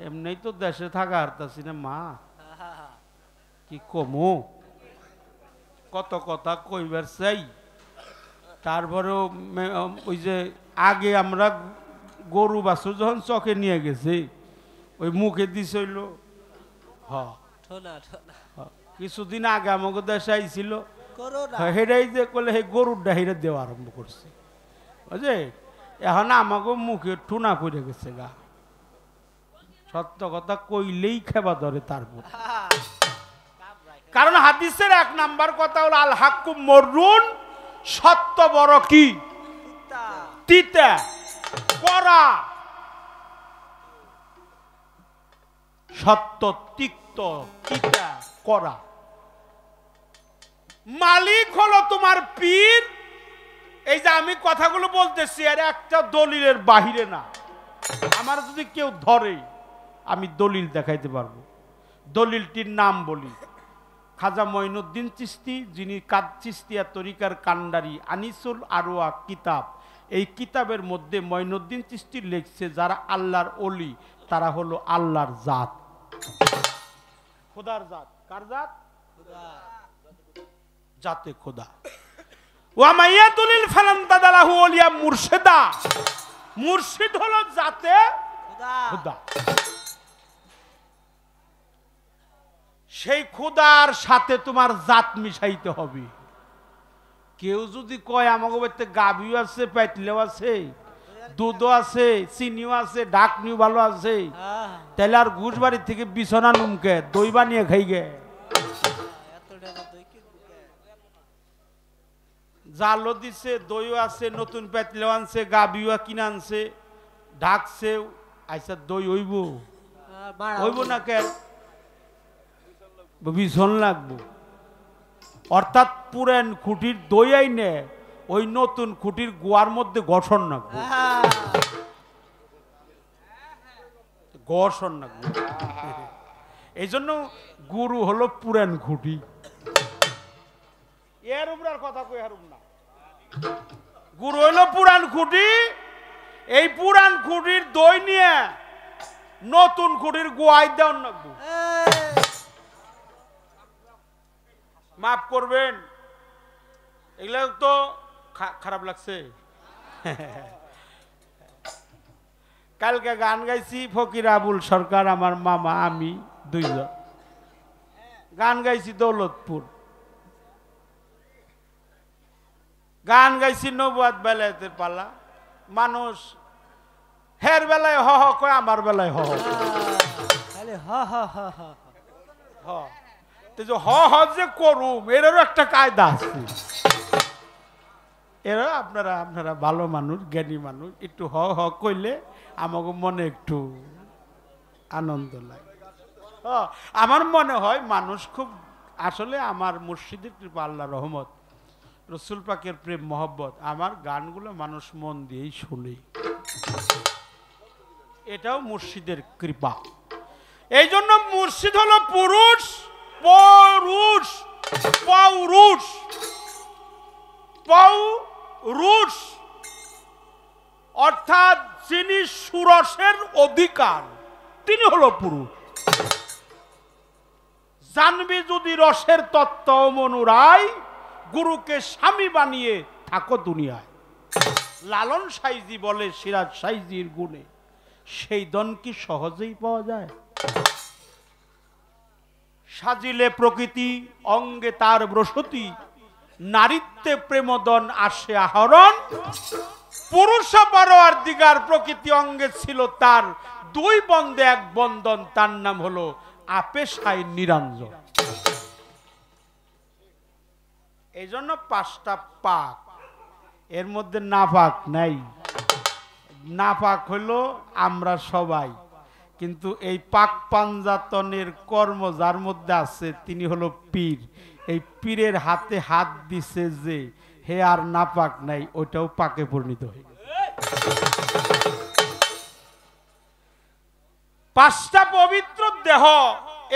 এমনি তো দেশে থাকা হারতাছি না মা, কি কমু, কত কথা কইবার চাই। তারপরেও ওই যে আগে আমরা গরু বাছুর যখন চকে নিয়ে গেছি, ওই মুখে দিছিল। কিছুদিন আগে আমাকে দেশে আইছিল, হেরাই যে কলে হে গরুর ডাহিরে দেওয়া আরম্ভ করছে, বুঝে। এখন আমাকে মুখে ঠুনা করে গেছে গা। সত্য কথা কইলেই খেবা ধরে তারপর। কারণ হাদিসের 1 নাম্বার কথা হলো আল হাক্কু মররুন, সত্য বড় কি তিতা, করা। সত্য তিক্ত, তিতা, করা। মালিক হলো তোমার পীর। এই যে আমি কথাগুলো বলতেছি, আর একটা দলিলের বাহিরে না। আমার যদি কেউ ধরে, আমি দলিল দেখাইতে পারবো। দলিলটির নাম বলি, খাজা মঈনুদ্দিন চিশতি, যিনি চিশতিয়া তরিকার কান্ডারি, আনিসুল আরওয়া কিতাব। এই কিতাবের মধ্যে মঈনুদ্দিন চিশতি লিখছে, যারা আল্লাহর ওলি তারা হলো আল্লাহর জাত, খোদার জাত। কার জাত? জাতে খোদা। ওয়া মাইয়াতুলিল ফালান্তাদালাহু ওলিয়া মুর্শিদা। মুর্শিদ হলো জাতে খোদা। সেই ক্ষুধার সাথে তোমার জাত মিশাইতে হবে। কেউ যদি কয় আমাকে বাড়িতে গাভিও আছে, পেটলেও আছে, দুধও আছে, চিনিও আছে, ডাকনিও ভালো আছে, তাহলে আর ঘুষ বাড়ির থেকে বিছনা নুমকে দই বানিয়ে খাই গে। জালও দিছে, দইও আছে, নতুন পেটলেও আনছে, গাভিও কিনে আনছে, ঢাকছে, আইসা দই হইব হইব না কে ভীষণ লাগবো। অর্থাৎ পুরান খুঁটির দই আইনে ওই নতুন খুঁটির গোয়ার মধ্যে ঘর্ষণ রাখবো, ঘর্ষণ রাখবো। এই জন্য গুরু হলো পুরান খুঁটি। এর উপর আর কথা কই হারুম না। গুরু হলো পুরান খুঁটি। এই পুরান খুঁটির দই নিয়ে নতুন খুঁটির গোয়াই দেওয়ার রাখবো। মাফ করবেন, এগুলো তো খারাপ লাগছে। কালকে গান গাইছি ফকির আবুল সরকার, আমার মামা, আমি দুইজন গান গাইছি দৌলতপুর, গান গাইছি নবুয়াত বেলায়েতের পালা। মানুষ হের বেলায় হ হ কয়, আমার বেলায় হ হ হ হ যে করুম, এরও একটা কায়দা আছে। এরা আপনারা ভালো মানুষ, জ্ঞানী মানুষ, একটু হ হ কইলে আমাকে মনে একটু আনন্দ লাগে। আমার মনে হয় মানুষ খুব, আসলে আমার মুর্শিদের কৃপা, আল্লাহ রহমত, রসুল পাকের প্রেম মহব্বত, আমার গানগুলো মানুষ মন দিয়েই শুনে। এটাও মুর্শিদের কৃপা। এই জন্য মুর্শিদ হলো পুরুষ, পৌরুষ, পৌরুষ, পৌরুষ, অর্থাৎ যিনি সুরসের অধিকার, তিনি হলো পুরুষ। জানবি যদি রসের তত্ত্ব মনুরায়, গুরুকে স্বামী বানিয়ে থাকো দুনিয়ায়। লালন সাইজি বলে সিরাজ সাইজির গুণে, সেই দন কি সহজেই পাওয়া যায়? সাজিলে প্রকৃতি অঙ্গে তার বসতি, নারীত্বে প্রেমদন আসে আহরণ। পুরুষ পরোয়ার দিগার প্রকৃতি অঙ্গে ছিল তার, দুই বন্ধে এক বন্ধন, তার নাম হলো আপেশাই নিরঞ্জন। এই জন্য 5টা পাক, এর মধ্যে নাপাক নাই। নাপাক হলো আমরা সবাই, কিন্তু এই পাক পাঞ্জাতনের কর্ম যার মধ্যে আছে তিনি হলো পীর। এই পীরের হাতে হাত দিছে যে হে আর নাপাক নাই, ওইটাও পাকে পরিণত হয়ে গেছে। 5টা পবিত্র দেহ,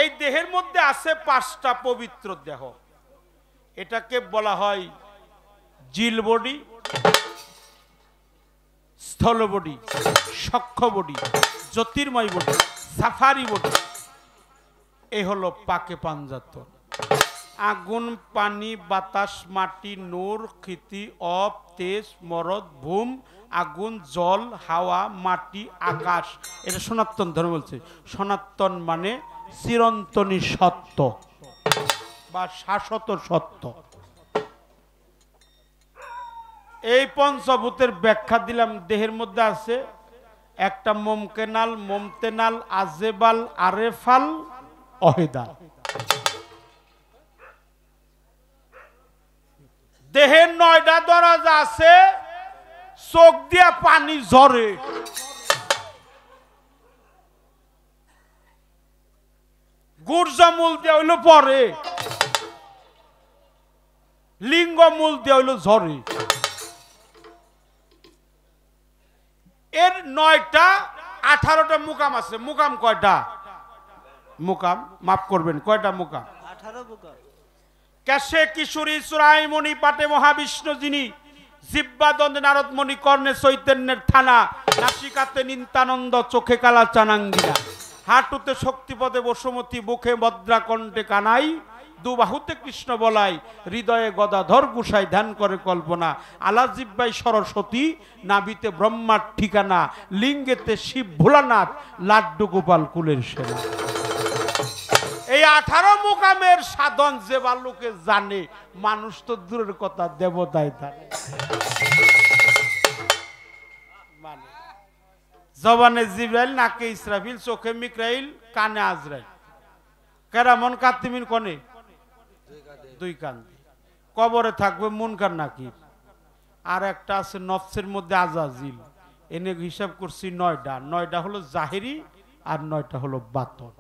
এই দেহের মধ্যে আছে 5টা পবিত্র দেহ। এটাকে বলা হয় জিল বডি, স্থল বডি, সক্ষ বডি, জ্যোতির্ময় বডি, সাফারি বডি। এই হলো পাকে পাঞ্জাতন। আগুন, পানি, বাতাস, মাটি, নূর, ক্ষিতি, অপ, তেজ, মরদ, ভূম, আগুন, জল, হাওয়া, মাটি, আকাশ। এটা সনাতন ধর্ম বলছে। সনাতন মানে চিরন্তনী সত্য বা শাশ্বত সত্য। এই পঞ্চভূতের ব্যাখ্যা দিলাম। দেহের মধ্যে আছে একটা মুমকেনাল, মুমতেনাল, আজেবাল, আরেফাল, অহেদাল। দেহের 9টা দরজা আছে, চোখ দিয়া পানি ঝরে। গুর্জমূল দিয়ে হইলো পরে, লিঙ্গমূল দিয়ে হইলো ঝরে। এর 9টা 18টা মুকাম আছে। মুকাম কয়টা? মুকাম মাফ করবেন, কয়টা মুকাম? 18 মুকাম। ক্যাশে কিশোরী চূড়াই মণি পাটে মহাবিষ্ণু যিনি, জিব্বা দ্বন্দ্বে নারদমণি, কর্ণে চৈতন্যের থানা, নাসিকাতে নিত্যানন্দ, চোখে কালা চানাঙ্গিনা, হাঁটুতে শক্তিপদে বসুমতী, বুকে বদ্রা, কণ্ঠে কানাই, দুবাহুতে কৃষ্ণ বলাই, হৃদয়ে গদাধর গুসাই, ধ্যান করে কল্পনা, আলা জিব্বাই সরস্বতী, নাভিতে ব্রহ্মার ঠিকানা, লিঙ্গেতে শিব ভোলানাথ, লাড্ডু গোপাল কুলের সেনা। এই 18 মুকামের সাধন যে বালুকে জানে, মানুষ তো দূরের কথা, দেবতাই জানে। মানে জবানে জিব্রাইল, নাকে ইসরাফিল, চোখে মিকরাইল, কানে আজরাইল, কেরামন কাতিমিন কোনে? দুই কান। কবরে থাকবে মুনকার নাকির, আর একটা আছে নফসের মধ্যে আজাজিল। এনে হিসাব করছি 9টা। 9টা হলো জাহেরি আর 9টা হলো বাতন।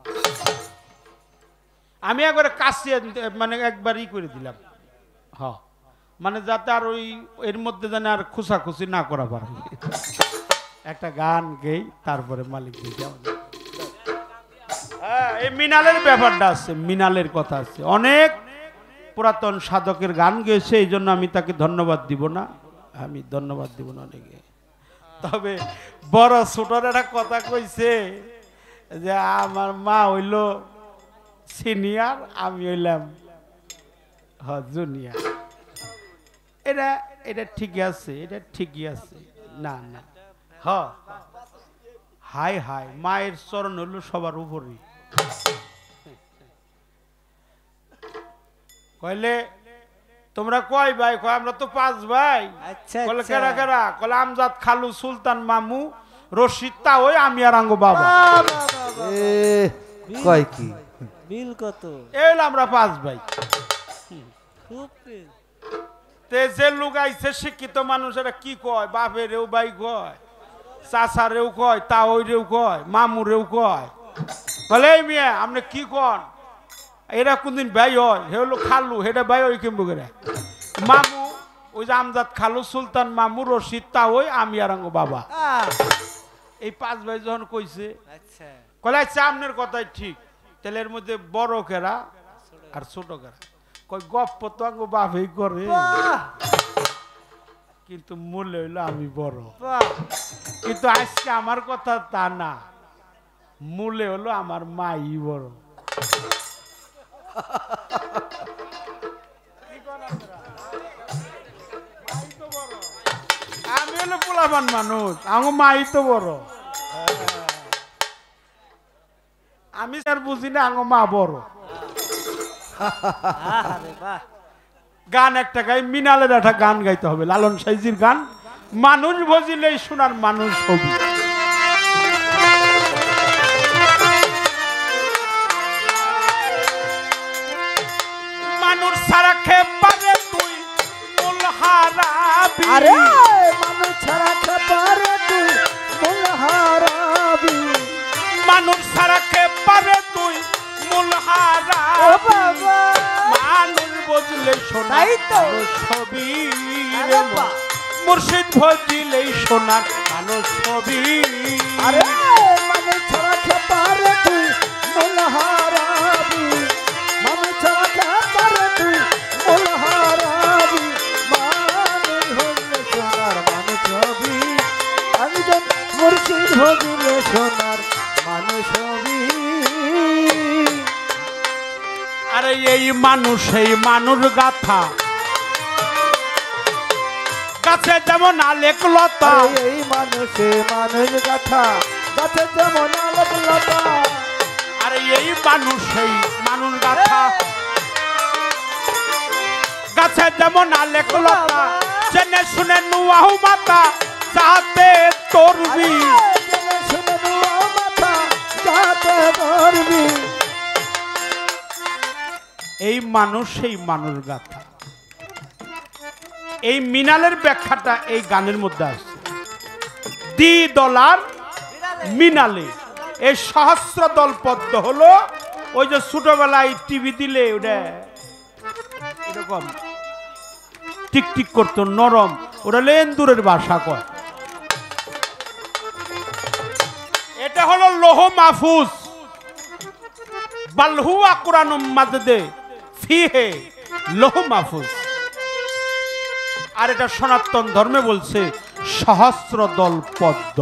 আমি একবারে কাশিয়ে মানে একবারই করে দিলাম, হ্যাঁ, মানে যাতে আর ওই এর মধ্যে যেন আর খুশাখুশি না করা পারে। একটা গান গেই তারপরে মালিক হ্যাঁ, এই মিনালের ব্যাপারটা আছে, মিনালের কথা আছে। অনেক পুরাতন সাধকের গান গেয়েছে, এই জন্য আমি তাকে ধন্যবাদ দিব না, আমি ধন্যবাদ দিব না অনেকে। তবে বড় ছোটর একটা কথা কইছে যে আমার মা হইল সিনিয়র, আমি হইলাম জুনিয়র। এটা এটা ঠিকই আছে, এটা ঠিকই আছে। না না, হাই হাই, মায়ের চরণ হইল সবার উপরে। কইলে তোমরা কয় ভাই? কয় আমরা তো 5 ভাই। কলে কেরা কেরা? কলে আমজাদ, খালু, সুলতান, মামু, রশিদ, তা ওই আমি আর আঙ্গো বাবা। কয় কি মিল কত? এই আমরা 5 ভাই। খুব মিল। তে যে লোক আইছে শিক্ষিত মানুষেরা কি কয়? বাপেরেও ভাই কয়, চাচারেও কয়, তা ওইরেও কয়, মামুরেও কয়। বলে এই মিয়া আপনি কি কন? এরা কোনদিন ভাই হয়? হে হলো খালু, হেটা ভাই ওই কেমবো করে। মামু ওই যে আমজাদ, খালু, সুলতান, মামু, রশিদ, তা ওই আমি আর আঙ্গো বাবা। এই 5 ভাই যখন কইছে, আচ্ছা কলে আচ্ছা আপনার কথাই ঠিক, তাহলে এর মধ্যে বড় কেরা আর ছোট কেরা? কই গপ্প তো আঙ্গো বাপেই করে, কিন্তু মূল্য হইলো আমি বড়। কিন্তু আজকে আমার কথা তা না, মূল্য হলো আমার মাই বড়। আমি হলো পোলাপান মানুষ, আমার মাই তো বড়। আমি স্যার বুঝি না, আমার মা বড়। গান একটা গাই, মিনালের একটা গান গাইতে হবে, লালন সাইজির গান, মানুষ বুঝিলেই শোনার মানুষ হবি। মানুষ ছাড়া খেয়ে পারে তুই মূল হারাবি। আরে মানুষ ছাড়া পারে তুই মূল হারাবি। মানুষ ছাড়া খেয়ে পারে তুই মূল হারাবি। মানুষ বুঝলে শোনার মানুষ হবি। মুর্শিদ বুঝিলেই শোনার মানুষ হবি। আরে মানুষ ছাড়া পারে তুই মূল হারাবি। মানুষ ছাড়া পারে তুই মূল হারাবি। মানুষ হলে সোনার মানুষ হবি। আমি যখন মুর্শিদ ভজিলে সোনার মানুষ হবি। আরে এই মানুষ, এই মানুষ গাথা, গাছে যেমন আলেক লতা। এই মানুষে মানুষ গাথা, গাছে যেমন আলেক লতা। আরে এই মানুষ, এই মানুষ গাথা, গাছে যেমন আলেক লতা। জেনে শুনে নুয়াহু মাতা, যাতে তরবি। জেনে শুনে নুয়াহু মাতা, যাতে তরবি। এই মানুষ, এই মানুষ গাথা, এই মিনালের ব্যাখ্যাটা এই গানের মধ্যে আছে। $10 মিনালে। এই সহস্র দল পদ্ম হলো ওই যে ছোটবেলায় টিভি দিলে ওটা এরকম টিকটিক করতো, নরম, ওটা লেন্দুরের ভাষা কয়। এটা হলো লৌহ মাহফুজ, বালহুয়া কুরআনুম মাজিদে ফিহে লৌহ মাহফুজ। আর এটা সনাতন ধর্মে বলছে সহস্র দল পদ্ম।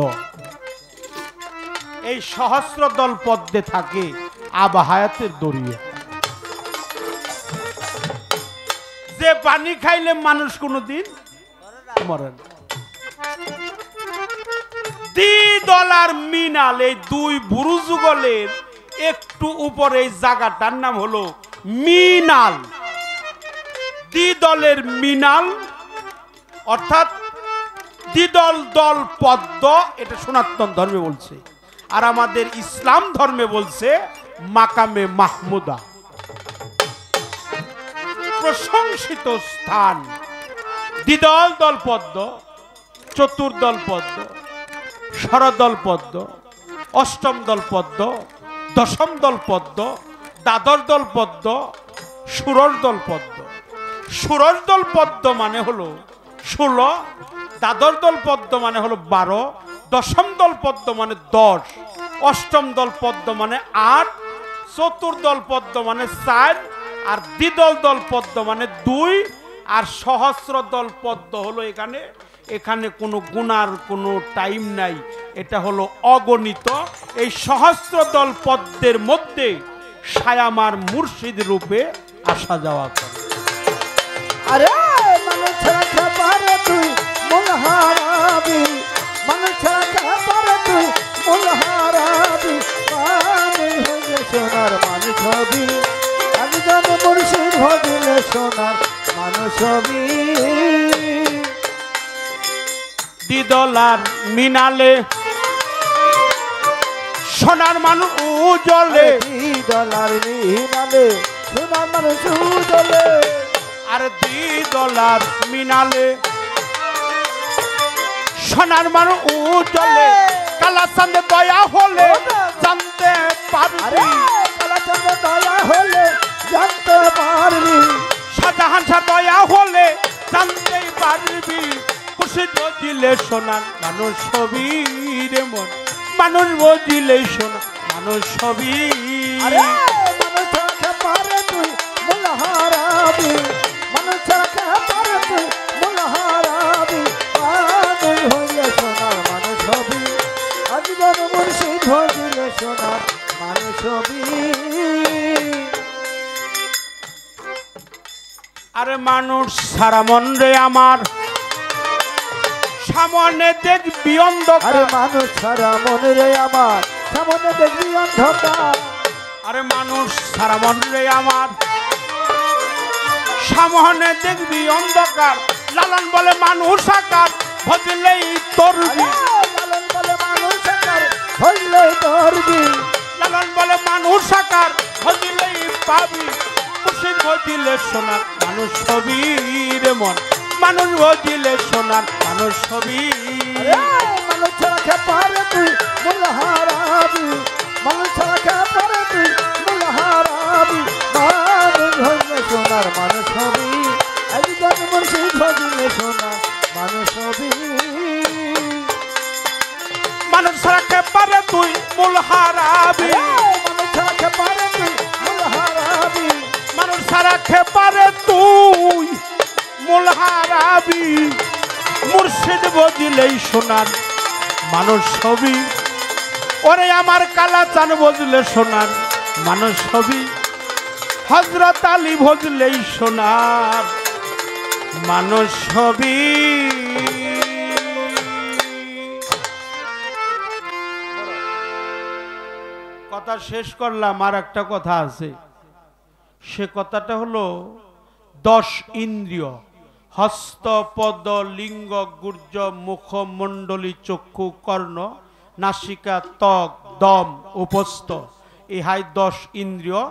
এই সহস্র দল পদ্মে থাকে আবহায়াতের দরিয়া। যে পানি খাইলে মানুষ কোনদিন মরে না। $10 মিনাল এই 2 বুড়ো যুগলের একটু উপরে এই জায়গাটার নাম হলো মিনাল। দ্বিদলের মিনাল অর্থাৎ দ্বিদল দল পদ্ম, এটা সনাতন ধর্মে বলছে। আর আমাদের ইসলাম ধর্মে বলছে মাকামে মাহমুদা, প্রশংসিত স্থান। দ্বিদল দল পদ্ম, চতুর্দল পদ্ম, ষড়দল পদ্ম, অষ্টম দল পদ্ম, দশম দল পদ্ম, দ্বাদশ দল পদ্ম, ষোড়শ দল পদ্ম। ষোড়শ দল পদ্ম মানে হলো 16, দ্বাদশ দল পদ্ম মানে হলো 12, দশম দল পদ্ম মানে 10, অষ্টম দল পদ্ম মানে 8, চতুর্দল পদ্ম মানে 4, আর দ্বিদল দল পদ্ম মানে 2, আর সহস্র দল পদ্ম হলো এখানে। এখানে কোনো গুণার কোনো টাইম নাই, এটা হলো অগণিত। এই সহস্র দল পদ্মের মধ্যে সায়ামার মুর্শিদ রূপে আসা যাওয়া করে। আরে মানুষ ছাড়া খাবারে তুই মূল হারাবি, মানুষ ছাড়া খাবারে তুই মূল হারাবি। আমি হইলে সোনার মানুষ হবি, আমি জানি মুর্শিদ হবিলে সোনার মানুষ হবি। দ্বিদলার মিনালে সোনার মানুষ উজলে, দ্বিদলার মিনালে সোনার মানুষ উজলে। আর দ্বিদলার মিনালে সোনার মানুষ উজলে। কালা চাঁদে দয়া হলে জানতে পারবি, কালা চাঁদে দয়া হলে জানতে পারবি, শাহজাহান শাহ দয়া হলে জানতে পারবি। মুর্শিদ বজিলে সোনার মানুষ ছবি রে মন, মানুষ বজিলে সোনার মানুষ ছবি। আরে মানুষ ছাড়া পারে তুই মূল হারাবি, মানুষ ছাড়া পারে তুই মূল হারাবি। আমি হইলে সোনার মানুষ হবি, আজীবন মুর্শিদ হইলে সোনার মানুষ হবি। আরে মানুষ সারা মন রে আমার, সামনে দেখবি অন্ধকার। আরে মানুষ ছাড়া মনে রে আমার, সামনে দেখবি অন্ধকার। আরে মানুষ সারা মন রে আমার, সামনে দেখবি অন্ধকার। লালন বলে মানুষ আকার, ভজলেই তরবি। লালন বলে মানুষ আকার, হইলে ধরবি। লালন বলে মানুষ আকার, ভজলেই পাবি। মুর্শিদ ভজিলে সোনার মানুষ ছবি রে মন, মানুষ ভজিলে সোনার মানুষ ছবি। মানুষ ছাড়া পারে তুই মূল হারাবি, মানুষ ছাড়া পারে তুই মূল হারাবি। মানুষ হইলে সোনার মানুষ হবি, একজন মুর্শিদ হইলে সোনার মানুষ হবি। মানুষ ছাড়া পারে তুই মূল হারাবি, মানুষ ছাড়া পারে তুই মূল হারাবি। মানুষ ছাড়া পারে তুই মূল হারাবি। মুর্শিদ বজিলেই সোনার মানুষ ছবি। ওরে আমার কালা চান বজলে সোনার মানুষ ছবি। হযরত আলী ভজলেই সোনার মানুষ ছবি। কথা শেষ করলাম, আর একটা কথা আছে। সে কথাটা হলো 10 ইন্দ্রিয়, হস্ত পদ লিঙ্গ গুর্জ মুখ মণ্ডলী চক্ষু কর্ণ নাসিকা ত্বক দম উপস্থ, ইহাই 10 ইন্দ্রিয়।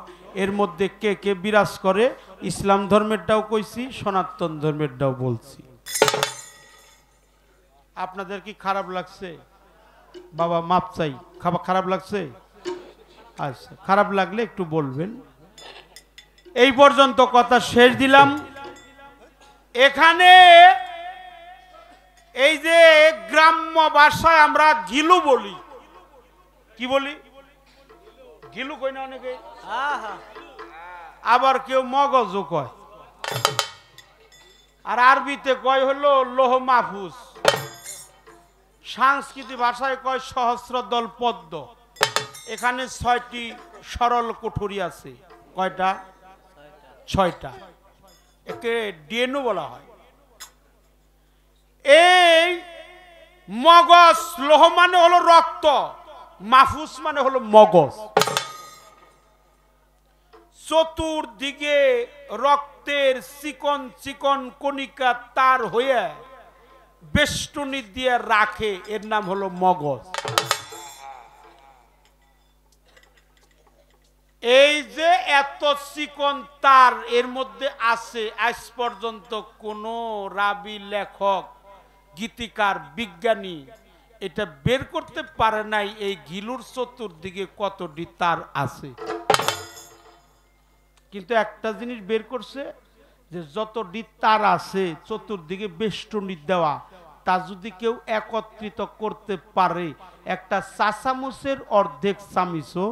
এর মধ্যে কে কে বিরাজ করে ইসলাম ধর্মেরটাও কইছি, সনাতন ধর্মেরটাও বলছি। আপনাদের কি খারাপ লাগছে? বাবা মাপ চাই, খারাপ লাগছে? আচ্ছা, খারাপ লাগলে একটু বলবেন। এই পর্যন্ত কথা শেষ দিলাম। এখানে এই যে গ্রাম্য ভাষায় আমরা গিলু বলি, কি বলি? গিলু কই না অনেকে, আবার কেউ মগজও কয়, আর আরবিতে কয় হলো লোহ মাহফুজ, সাংস্কৃতিক ভাষায় কয় সহস্রদল পদ্ম। এখানে 6টি সরল কুঠুরি আছে। কয়টা? 6টা। একে ডিএনও বলা হয়। এই মগজ, লোহ মানে হলো রক্ত, মাহফুজ মানে হলো মগজ। চতুর্দিকে রক্তের চিকন চিকন কণিকা তার হয়ে বেষ্টনী দিয়ে রাখে, এর নাম হলো মগজ। এই যে এত চিকন তার এর মধ্যে আছে, আজ পর্যন্ত কোন রাবি, লেখক, গীতিকার, বিজ্ঞানী এটা বের করতে পারে নাই এই গিলুর চতুর্দিকে কতটি তার আছে। কিন্তু একটা জিনিস বের করছে যে যতটি তার আছে চতুর্দিকে বেষ্টনী দেওয়া, তা যদি কেউ একত্রিত করতে পারে একটা চা চামচের অর্ধেক চামিচও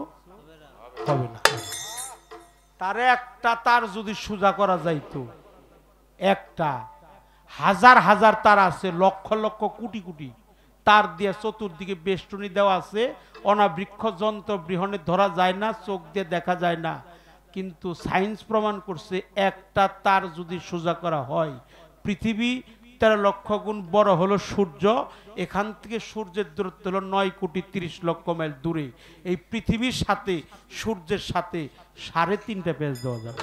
হবে না। তার একটা তার যদি সোজা করা যাইতো, একটা হাজার হাজার তার আছে, লক্ষ লক্ষ কোটি কোটি তার দিয়ে চতুর্দিকে বেষ্টনী দেওয়া আছে, অনাবৃক্ষ যন্ত্র বৃহণে ধরা যায় না, চোখ দিয়ে দেখা যায় না, কিন্তু সায়েন্স প্রমাণ করছে একটা তার যদি সোজা করা হয়, পৃথিবী 13 লক্ষ গুণ বড় হলো সূর্য, এখান থেকে সূর্যের দূরত্ব হলো 9,30,00,000 মাইল দূরে। এই পৃথিবীর সাথে সূর্যের সাথে 3.5 পেজ দেওয়া যাবে।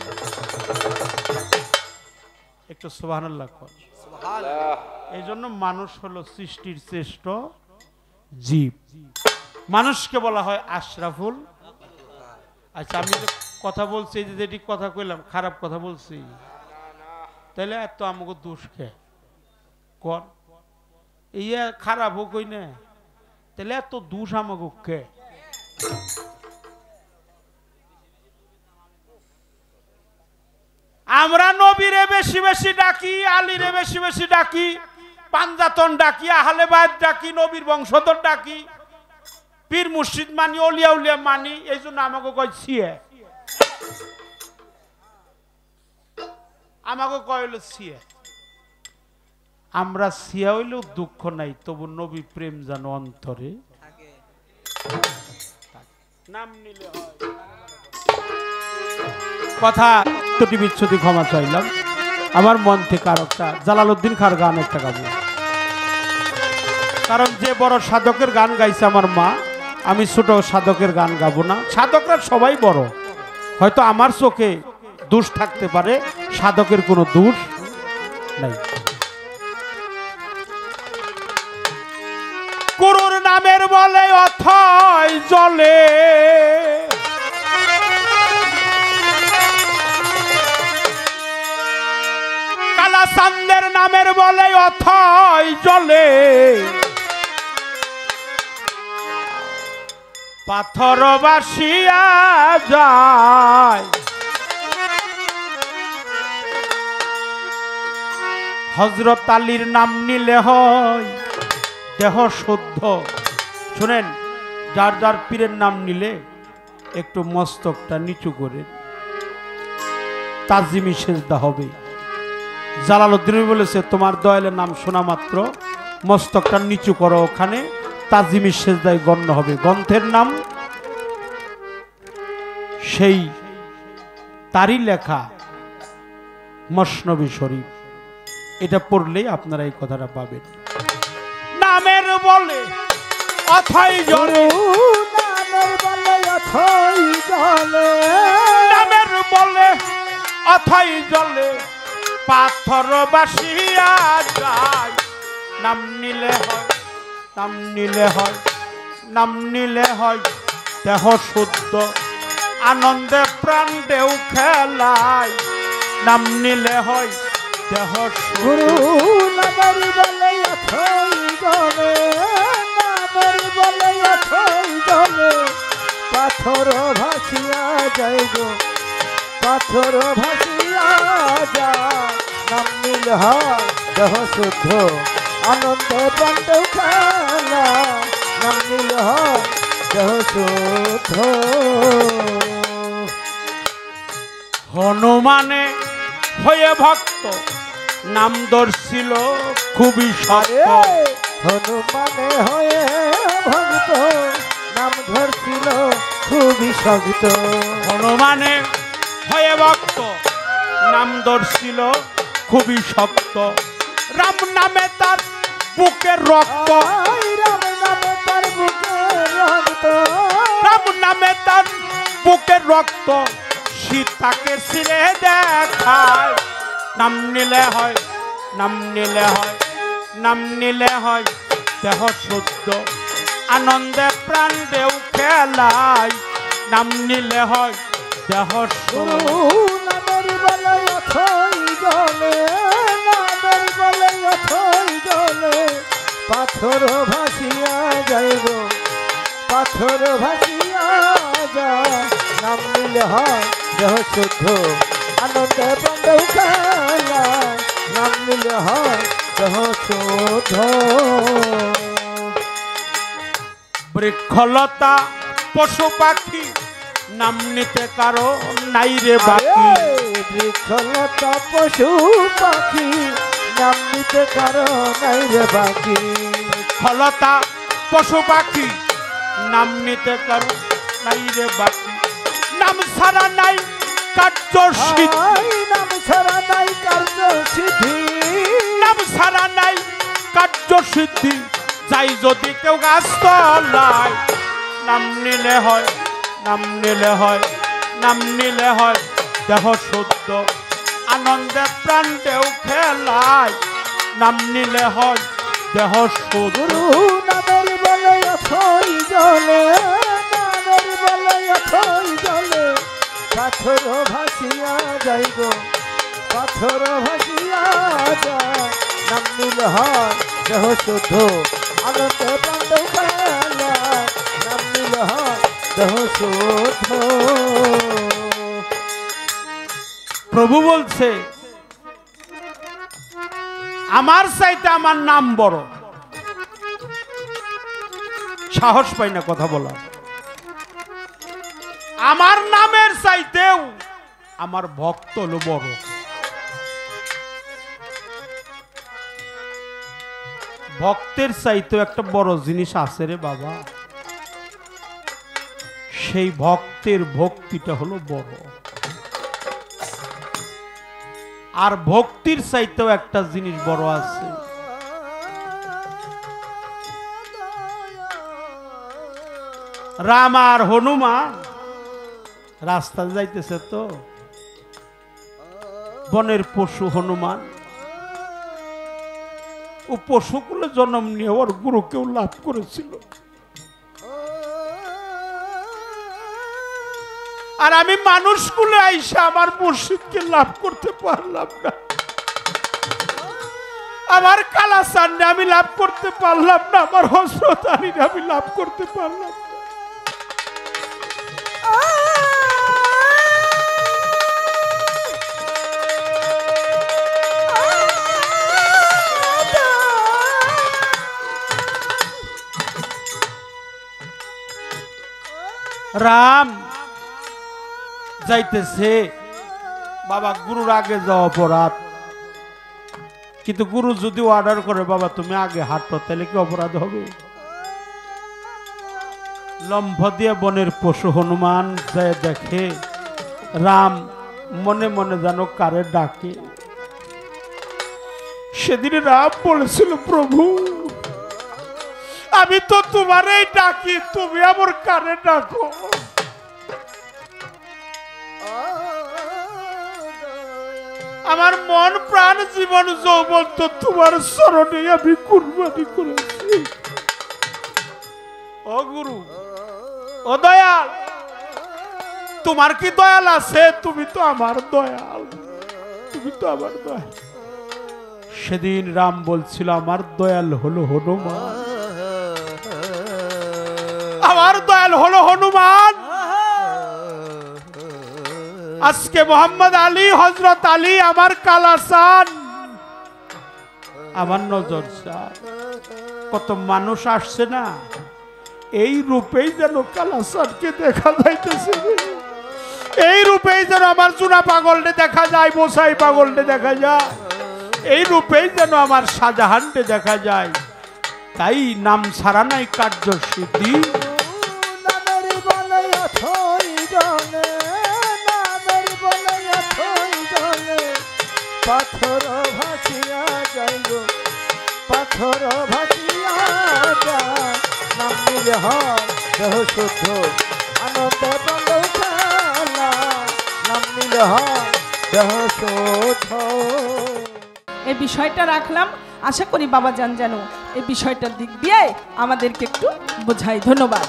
একটু সুবহানাল্লাহ কর। এই জন্য মানুষ হলো সৃষ্টির শ্রেষ্ঠ জীব, মানুষকে বলা হয় আশরাফুল। আচ্ছা, আমি যে কথা বলছি, যে যেটি কথা কইলাম খারাপ কথা বলছি, তাহলে এত আমাকে দোষ খেয়ে কর, ইয়া খারাপ হোক না, তাহলে এত দোষ আমাকে খেয়ে। আমরা নবীরে বেশি বেশি ডাকি, আলীরে বেশি বেশি ডাকি, পাঞ্জাতন ডাকি, আহলে বায়ত ডাকি, নবীর বংশধর ডাকি, পীর মুর্শিদ মানি, অলিয়া উলিয়া মানি, এই জন্য আমাকে কয় ছিয়ে, আমাকে কয় হলো ছিয়ে। আমরা সিয়া হইলেও দুঃখ নাই, তবু নবী প্রেম যেন অন্তরে নাম নিলে হয়। কথা ত্রুটি বিচ্ছুতি ক্ষমা চাইলাম, আমার মন থেকে আর একটা জালালউদ্দিন খাঁর গান একটা গাবো, কারণ যে বড় সাধকের গান গাইছে আমার মা, আমি ছোট সাধকের গান গাবো না। সাধকরা সবাই বড়, হয়তো আমার চোখে দোষ থাকতে পারে, সাধকের কোনো দোষ নাই। গুরুর নামের বলে অথয় জলে, কালা চান্দের নামের বলে অথয় জলে, পাথর বাসিয়া যায়, হযরত আলীর নাম নিলে হয় দেহ শুদ্ধ। শুনেন, যার যার পীরের নাম নিলে একটু মস্তকটা নিচু করে তাজিমি সেজদা হবে। জালালউদ্দিন বলেছে, তোমার দয়ালের নাম শোনা মাত্র মস্তকটা নিচু করো, ওখানে তাজিমি সেজদায় গণ্য হবে। গ্রন্থের নাম সেই তারই লেখা মসনবী শরীফ, এটা পড়লেই আপনারা এই কথাটা পাবেন। নামের বলে অথই জলে, নামের বলে অথই জলে, নামের বলে অথই জলে, পাথর বাসিয়া যায়, নাম নিলে হয়, নাম নিলে হয়, নাম নিলে হয় দেহ শুদ্ধ, আনন্দে প্রাণ দেউ খেলায়, নাম নিলে হয় দেহ গুরু শুদ্ধ। নামের বলে অথই জলে, নামের বলে অথই জলে, পাথর ভাসিয়া যায় গো, পাথর ভাসিয়া যায়, নাম নীল হয় দেহ শুদ্ধ, আনন্দ প্রাণ খেলা, নাম নীল হয় দেহ শুদ্ধ। হনুমানে হয়ে ভক্ত, নাম দর্শিল খুবই শক্ত, হনুমানে হয়ে ভক্ত, নাম ধরছিল খুবই শক্ত, হনুমানে হয়ে ভক্ত, নাম দর্শিল খুবই শক্ত, রাম নামে তার বুকের রক্ত, রাম নামে তার বুকের রক্ত, রাম নামে তার বুকের রক্ত, শীত তাকে ছিঁড়ে দেখায়। নাম নিলে হয়, নাম নিলে হয়, নাম নিলে হয় দেহ শুদ্ধ, আনন্দে প্রাণ দেও খেলায়। নাম নিলে হয় দেহ গুরু শুদ্ধ। নামের বলে অথই জলে, নামের বলে অথই জলে পাথর ভাসিয়া যাইব, পাথর ভাসিয়া যায়। নাম নিলে হয় দেহ শুদ্ধ, আনন্দে প্রাণ খেলা। নাম নিলে হয় দেহ শুদ্ধ। বৃক্ষলতা পশু পাখি নাম নিতে কারো নাই রে বাকি। বৃক্ষলতা পশু পাখি নাম নিতে কারো নাই রে বাকি। বৃক্ষলতা পশু পাখি নাম নিতে কারো নাই রে বাকি। নাম ছাড়া নাই কার্য সিদ্ধি, আই নাম ছাড়া নাই কার্য সিদ্ধি। নাম ছাড়া নাই কার্য সিদ্ধি। যাই যদি কেউ গাছ তলায়, নাম নিলে হয়, নাম নিলে হয়, নাম নিলে হয় দেহ শুদ্ধ, আনন্দে প্রাণ দেও খেলায়। নাম নিলে হয় দেহ শুদ্ধ। গুরু নামের বলে অথই জলে, নামের বলে অথই জলে পাথর ভাসিয়া যাইব, পাথর ভাসিয়া যায়। নাম নিলে হয় দেহ শুদ্ধ, আনন্দে প্রাণ খেলা। নাম নিলে হয় দেহ শুদ্ধ। প্রভু বলছে আমার চাইতে আমার নাম বড়। সাহস পাই না কথা বলা। আমার নামের চাইতেও আমার ভক্ত হলো বড়। ভক্তের চাইতেও একটা বড় জিনিস আছে রে বাবা, সেই ভক্তের ভক্তিটা হলো বড়। আর ভক্তির চাইতেও একটা জিনিস বড় আছে, রাম আর হনুমান রাস্তা যাইতেছে, তো বনের পশু হনুমান ও পশুকুলে জন্ম নিয়ে ওর গুরুকেও লাভ করেছিল। আর আমি মানুষ কুলে আইসা আমার মুর্শিদকে লাভ করতে পারলাম না, আমার কালাচাঁদকে আমি লাভ করতে পারলাম না, আমার হযরত আলীকে আমি লাভ করতে পারলাম না। রাম যাইতেছে, বাবা গুরুর আগে যাওয়া অপরাধ, কিন্তু গুরু যদি অর্ডার করে বাবা তুমি আগে হাঁটো, তাহলে কি অপরাধ হবে? লম্ফ দিয়ে বনের পশু হনুমান যায় দেখে রাম মনে মনে যেন কারে ডাকে। সেদিন রাম বলেছিল প্রভু আমি তো তোমারই ডাকি, তুমি আমার কারে ডাকো। আমার মন প্রাণ জীবন যৌবন তো তোমার চরণে আমি কুরবানি করেছি। ও গুরু, ও দয়াল, তোমার কি দয়াল আছে? তুমি তো আমার দয়াল, তুমি তো আমার দয়াল। সেদিন রাম বলছিল আমার দয়াল হলো হনুমান, আমার দয়াল হলো হনুমান। আজকে মোহাম্মদ আলী, হযরত আলী আমার কালাচাঁদ, আমার নজর চায়। কত মানুষ আসছে না, এই রূপেই যেন কালাচাঁদকে দেখা যাইতেছে, এই রূপেই যেন আমার চুনা পাগলটে দেখা যায়, মোসাই পাগলটে দেখা যায়, এই রূপেই যেন আমার শাহজাহানটে দেখা যায়। তাই নাম ছাড়া নাই কার্য সিদ্ধি। নামের বলে অথই জলে, নামের বলে অথই জলে পাথর ভাসিয়া যাইব, পাথর ভাসিয়া যায়। নাম নিলে হয় দেহ শুদ্ধ, আনন্দ প্রাণ খেলা। নাম নিলে দেহ শোধ। এই বিষয়টা রাখলাম, আশা করি বাবাজান যেন এই বিষয়টার দিক দিয়ে আমাদেরকে একটু বোঝায়। ধন্যবাদ।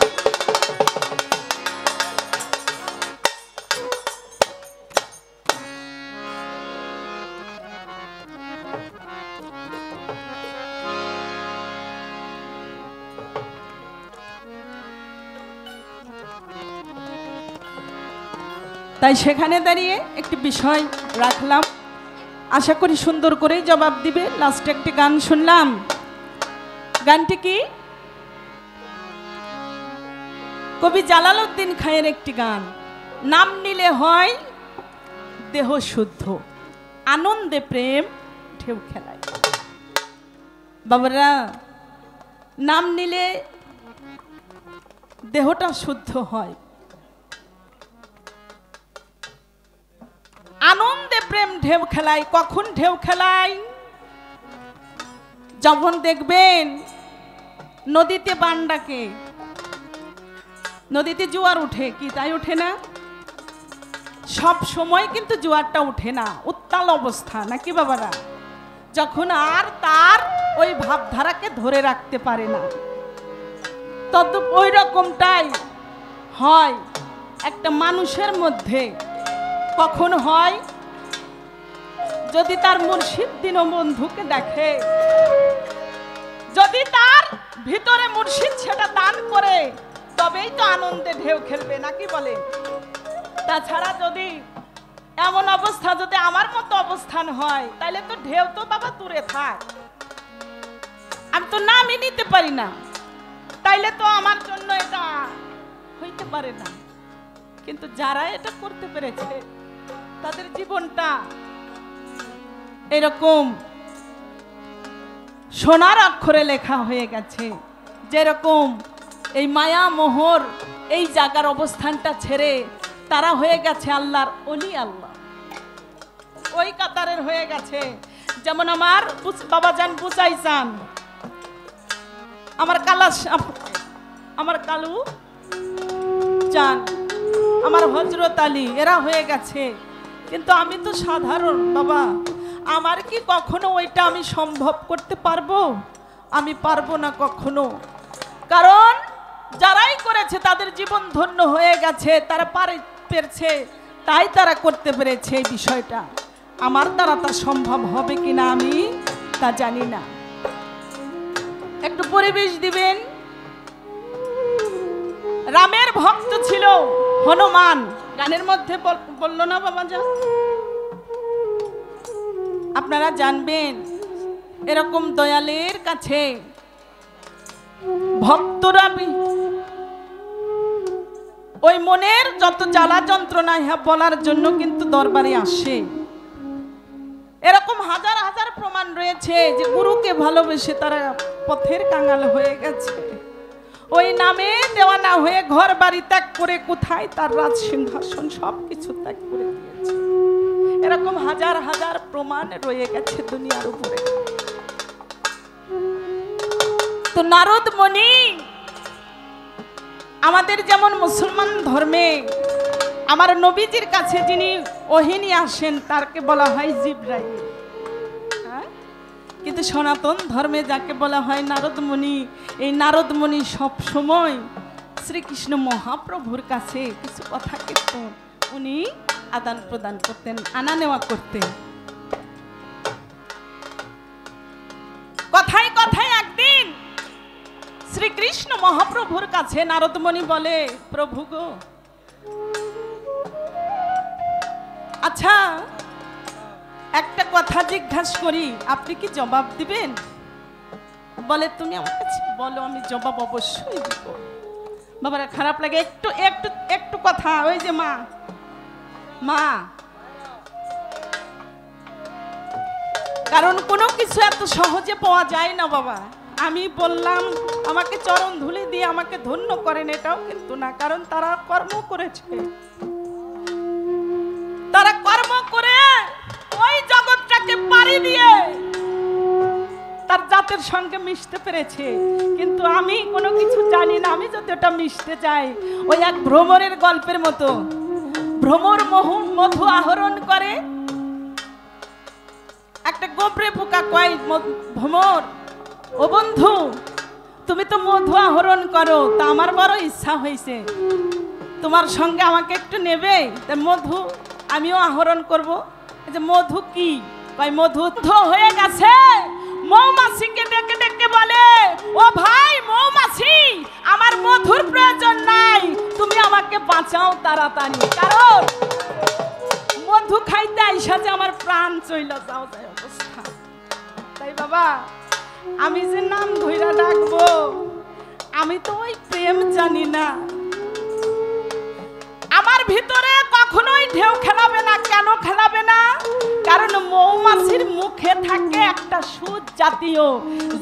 তাই সেখানে দাঁড়িয়ে একটি বিষয় রাখলাম, আশা করি সুন্দর করেই জবাব দিবে। লাস্টে একটি গান শুনলাম, গানটি কি? কবি জালালউদ্দিন খাঁয়ের একটি গান, নাম নিলে হয় দেহ শুদ্ধ, আনন্দে প্রেম ঢেউ খেলায়। বাবারা, নাম নিলে দেহটা শুদ্ধ হয়, আনন্দে প্রেম ঢেউ খেলায়। কখন ঢেউ খেলায়? যখন দেখবেন নদীতে বান ডাকে, নদীতে জোয়ার উঠে, কি তাই ওঠে না? সব সময় কিন্তু জোয়ারটা উঠে না, উত্তাল অবস্থা, নাকি বাবারা? যখন আর তার ওই ভাবধারাকে ধরে রাখতে পারে না, তদ্রূপ ওই রকমটাই হয় একটা মানুষের মধ্যে। কখন হয়? যদি তার মুর্শিদ দীনবন্ধুকে দেখে, যদি তার ভিতরে মুর্শিদ সেটা দান করে, তবেই তো আনন্দে ঢেউ খেলবে, নাকি বলে? তাছাড়া যদি এমন অবস্থা, যদি আমার মতো অবস্থান হয়, তাহলে তো ঢেউ তো বাবা দূরে থাক, আমি তো নামই নিতে পারি না, তাইলে তো আমার জন্য এটা হইতে পারে না। কিন্তু যারা এটা করতে পেরেছে, তাদের জীবনটা এরকম সোনার অক্ষরে লেখা হয়ে গেছে। যেরকম এই মায়া মোহর এই জায়গার অবস্থানটা ছেড়ে তারা হয়ে গেছে আল্লাহর ওলি, আল্লাহ ওই কাতারের হয়ে গেছে। যেমন আমার বাবাজান বুঝাইছেন, আমার আমার কালু চান, আমার হযরত আলী, এরা হয়ে গেছে। কিন্তু আমি তো সাধারণ বাবা, আমার কি কখনো ওইটা আমি সম্ভব করতে পারবো? আমি পারবো না কখনো। কারণ যারাই করেছে তাদের জীবন ধন্য হয়ে গেছে, তারা পেরেছে, তাই তারা করতে পেরেছে এই বিষয়টা। আমার দ্বারা তা সম্ভব হবে কিনা আমি তা জানি না। একটু পরিবেশ দিবেন। রামের ভক্ত ছিল হনুমান, গানের মধ্যে বললো না বাবা যা, আপনারা জানবেন এরকম দয়ালের কাছে ভক্তরা ওই মনের যত জ্বালা যন্ত্রণা ইহা বলার জন্য কিন্তু দরবারে আসে। এরকম হাজার হাজার প্রমাণ রয়েছে যে গুরুকে ভালোবেসে তারা পথের কাঙাল হয়ে গেছে, ওই নামে দেওয়ানা হয়ে ঘর বাড়ি ত্যাগ করে কোথায় তার রাজ সিংহাসন সবকিছু ত্যাগ করে দিয়েছে। এরকম হাজার হাজার প্রমাণ রয়ে গেছে দুনিয়ার উপরে। তো নারদ মুনি আমাদের যেমন মুসলমান ধর্মে আমার নবীজির কাছে যিনি ওহী নিয়ে আসেন তারকে বলা হয় জিবরাইল, কিন্তু সনাতন ধর্মে যাকে বলা হয় নারদ মুনি, এই নারদ মুনি সব সময় শ্রীকৃষ্ণ মহাপ্রভুর কাছে কিছু কথা কীর্তন উনি আদান প্রদান করতেন, আনা নেওয়া করতেন। কথায় কথায় একদিন শ্রীকৃষ্ণ মহাপ্রভুর কাছে নারদ মুনি বলে, প্রভু গো, আচ্ছা একটা কথা জিজ্ঞাসা করি, আপনি কি জবাব দিবেন? বলে, তুমি আমার কাছে বলো, আমি জবাব অবশ্যই দিব। বাবারা খারাপ লাগে একটু একটু একটু কথা, ওই যে মা মা, কারণ কোনো কিছু এত সহজে পাওয়া যায় না বাবা। আমি বললাম আমাকে চরণ ধুলি দিয়ে আমাকে ধন্য করেন, এটাও কিন্তু না, কারণ তারা কর্ম করেছে, তারা কর্ম করে ওই জগৎটাকে পাড়ি দিয়ে তার জাতের সঙ্গে মিশতে পেরেছে। কিন্তু আমি কোনো কিছু জানি না, আমি যদি ওটা মিশতে যাই ওই এক ভ্রমরের গল্পের মতো, ভ্রমর মধু আহরণ করে। একটা গোবরে পোকা কয় ভ্রমর, ও বন্ধু তুমি তো মধু আহরণ করো, তা আমার বড় ইচ্ছা হয়েছে তোমার সঙ্গে আমাকে একটু নেবে, তা মধু আমিও আহরণ করব। যে মধু কি কয়, মধু হয়ে গেছে। মৌমাছিকে ডেকে ডেকে বলে, ও ভাই মৌমাছি, আমার মধুর প্রয়োজন নাই, তুমি আমাকে বাঁচাও তাড়াতাড়ি, কারণ মধু খাইতে আইসা যে আমার প্রাণ চইলা যাও যায় অবস্থা। তাই বাবা আমি যে নাম ধইরা ডাকবো, আমি তো ওই প্রেম জানি না, আমার ভিতরে কখনোই ঢেউ খেলাবে না। কেন খেলাবে না? কারণ মৌমাছির মুখে থাকে একটা সুচ জাতীয়,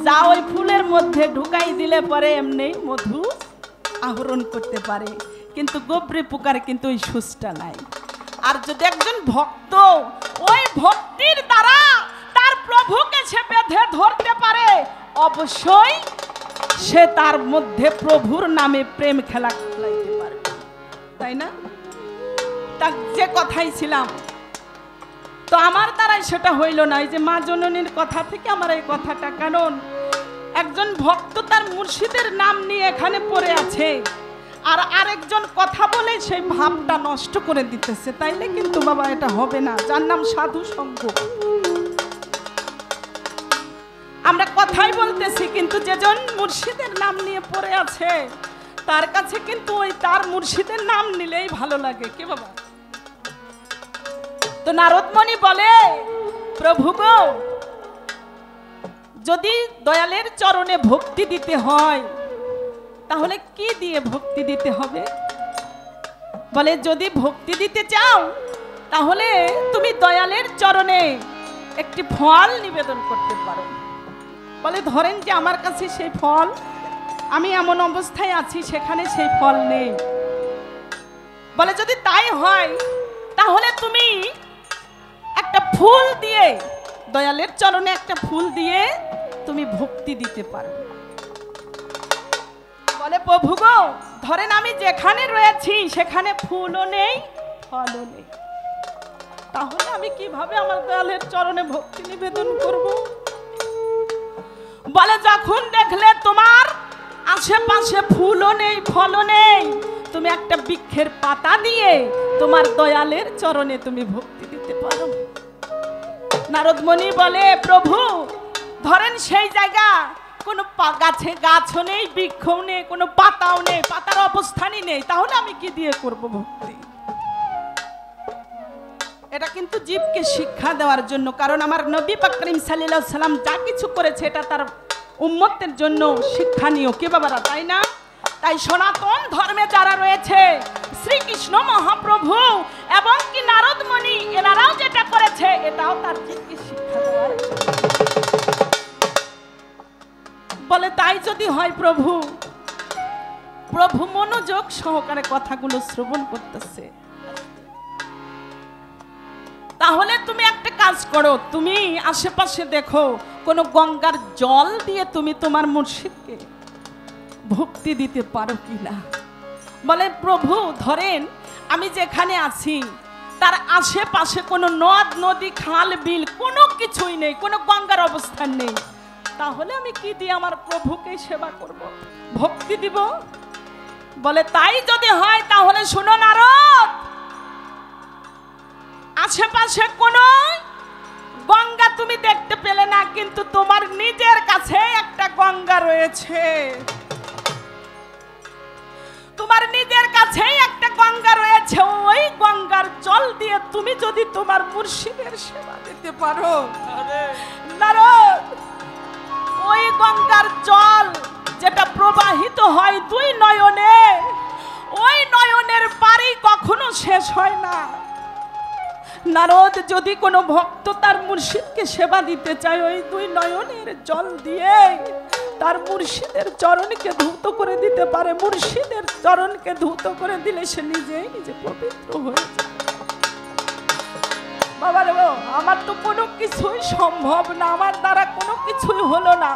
যা ওই ফুলের মধ্যে ঢুকাই দিলে পরে এমনি মধু আহরণ করতে পারে, কিন্তু গোবরে পোকার কিন্তু ওই সুচটা নাই। আর যদি একজন ভক্ত ওই ভক্তির দ্বারা তার প্রভুকে সে বেঁধে ধরতে পারে, অবশ্যই সে তার মধ্যে প্রভুর নামে প্রেম খেলা খেলাইতে পারবে, তাই না? তা যে কথাই ছিলাম, তো আমার দ্বারাই সেটা হইল না। এই যে মা জননীর কথা থেকে আমার এই কথাটা, কারণ একজন ভক্ত তার মুর্শিদের নাম নিয়ে এখানে পড়ে আছে, আর আরেকজন কথা বলে সেই ভাবটা নষ্ট করে দিতেছে, তাইলে কিন্তু বাবা এটা হবে না, যার নাম সাধু সঙ্গ। আমরা কথাই বলতেছি, কিন্তু যেজন মুর্শিদের নাম নিয়ে পড়ে আছে তার কাছে কিন্তু ওই তার মুর্শিদের নাম নিলেই ভালো লাগে, কি বাবা? তো নারদমণি বলে, প্রভু গো, যদি দয়ালের চরণে ভক্তি দিতে হয় তাহলে কি দিয়ে ভক্তি দিতে হবে? বলে, যদি ভক্তি দিতে চাও তাহলে তুমি দয়ালের চরণে একটি ফল নিবেদন করতে পারো। বলে, ধরেন যে আমার কাছে সেই ফল, আমি এমন অবস্থায় আছি সেখানে সেই ফল নেই। বলে, যদি তাই হয় তাহলে তুমি একটা ফুল দিয়ে, দয়ালের চরণে একটা ফুল দিয়ে তুমি ভক্তি দিতে পারো। বলে, প্রভু গো, ধরেন আমি যেখানে রয়েছি সেখানে ফুলও নেই ফলও নেই, তাহলে আমি কিভাবে আমার দয়ালের চরণে ভক্তি নিবেদন করব? বলে, যখন দেখলে তোমার আশেপাশে ফুলও নেই ফলও নেই, তুমি একটা বৃক্ষের পাতা দিয়ে তোমার দয়ালের চরণে তুমি ভক্তি দিতে পারো। নারদমণি বলে, প্রভু ধরেন সেই জায়গা কোনো গাছে গাছও নেই, বৃক্ষও নেই, কোনো পাতাও নেই, পাতার অবস্থানই নেই, তাহলে আমি কি দিয়ে করব ভক্তি? এটা কিন্তু জীবকে শিক্ষা দেওয়ার জন্য, কারণ আমার নবী পাক করিম সাল্লাল্লাহু আলাইহি সাল্লাম যা কিছু করেছে এটা তার উম্মতের জন্য শিক্ষণীয়, কি বাবারা, তাই না? তাই সনাতন ধর্মে যারা রয়েছে, শ্রীকৃষ্ণ মহাপ্রভু এবং কি নারদমণি, এনারাও যেটা করেছে এটাও তার জীবকে শিক্ষা দেওয়ার। বলে, তাই যদি হয় প্রভু, প্রভু মনোযোগ সহকারে কথাগুলো শ্রবণ করতেছে, তাহলে তুমি একটা কাজ করো, তুমি আশেপাশে দেখো কোনো গঙ্গার জল দিয়ে তুমি তোমার মুর্শিদকে ভক্তি দিতে পারো কিনা। বলে, প্রভু ধরেন আমি যেখানে আছি তার আশেপাশে কোনো নদ নদী খাল বিল কোনো কিছুই নেই, কোনো গঙ্গার অবস্থান নেই, তাহলে আমি কি দিয়ে আমার প্রভুকে সেবা করব, ভক্তি দিব? বলে, তাই যদি হয় তাহলে শোনো নারদ, আশেপাশে কোনো গঙ্গা তুমি দেখতে পেলে না, কিন্তু তোমার নিজের কাছে একটা গঙ্গা রয়েছে, তোমার নিজের কাছেই একটা গঙ্গা রয়েছে, ওই গঙ্গার জল দিয়ে তুমি যদি তোমার মুর্শিদের সেবা দিতে পারো নারদ, ওই গঙ্গার জল যেটা প্রবাহিত হয় দুই নয়নে, ওই নয়নের পানি কখনো শেষ হয় না। নারদ, যদি কোনো ভক্ত তার মুর্শিদকে সেবা দিতে চায়, ওই দুই নয়নের জল দিয়ে তার মুর্শিদের চরণকে ধৌত করে দিতে পারে, মুর্শিদের চরণকে ধৌত করে দিলে সে নিজেই নিজে পবিত্র হয়ে যায়। বাবা রে, আমার তো কোনো কিছুই সম্ভব না, আমার দ্বারা কোনো কিছুই হলো না,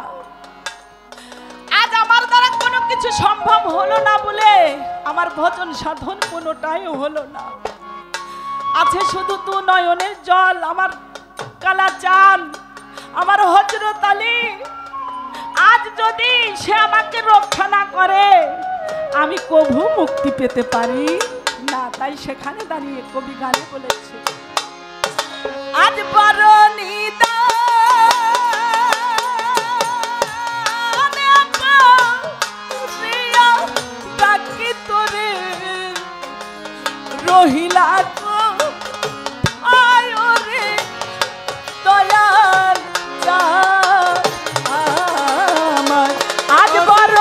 আজ আমার দ্বারা কোনো কিছু সম্ভব হলো না বলে আমার ভজন সাধন কোনোটাই হলো না। আছে শুধু তু নয়নের জল, আমার কালা চান, আমার হযরত আলী। আজ যদি সে আমাকে রক্ষা না করে আমি কভু মুক্তি পেতে পারি না। তাই সেখানে দাঁড়িয়ে কবি গানে বলেছে, আজ বড় তোরে রহিলা গো আয় রে দয়াল আমার। আজ বড়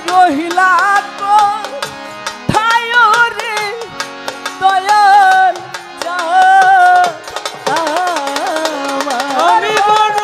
রহিলা গো ঠায় রে দয়াল আমি বড়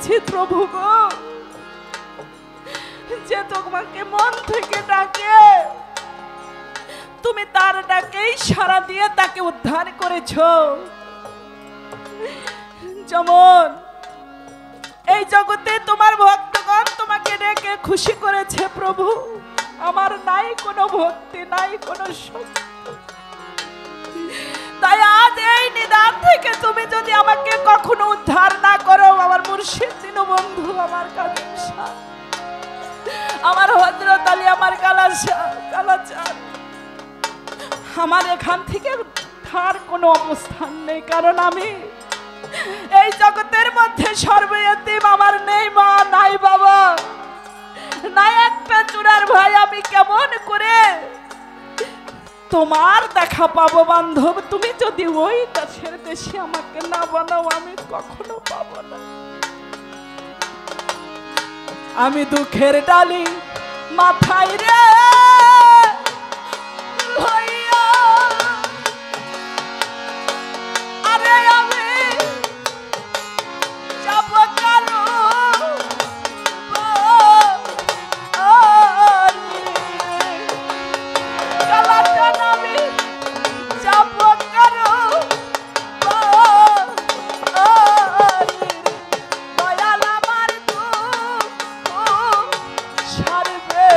পেয়েছি প্রভু গো, যে তোমাকে মন থেকে ডাকে তুমি তার ডাকেই সাড়া দিয়ে তাকে উদ্ধার করেছো। যেমন এই জগতে তোমার ভক্তগণ তোমাকে ডেকে খুশি করেছে প্রভু, আমার নাই কোনো ভক্তি, নাই কোনো শক্তি। তাই আজ এই নিদান থেকে তুমি যদি আমাকে কখনো উদ্ধার না করো, আমার মুর্শিদ দীনবন্ধু, আমার কালিম শাহ, আমার হযরত আলী, আমার কালাচাঁদ, আমার এখান থেকে তার কোনো অবস্থান নেই। কারণ আমি এই জগতের মধ্যে সর্বয়তীম, আমার নেই মা, নাই বাবা, নাই একটা চূড়ার ভাই। আমি কেমন করে তোমার দেখা পাবো বান্ধব? তুমি যদি ওই দাসের দেশে আমাকে না বানাও, আমি কখনো পাবো না। আমি দুঃখের ডালি মাথায় রে লইয়া, আরে আমি যাব কারো কালাচাঁদ, আমি যাব কারো দয়াল আমার দুঃখ সারবে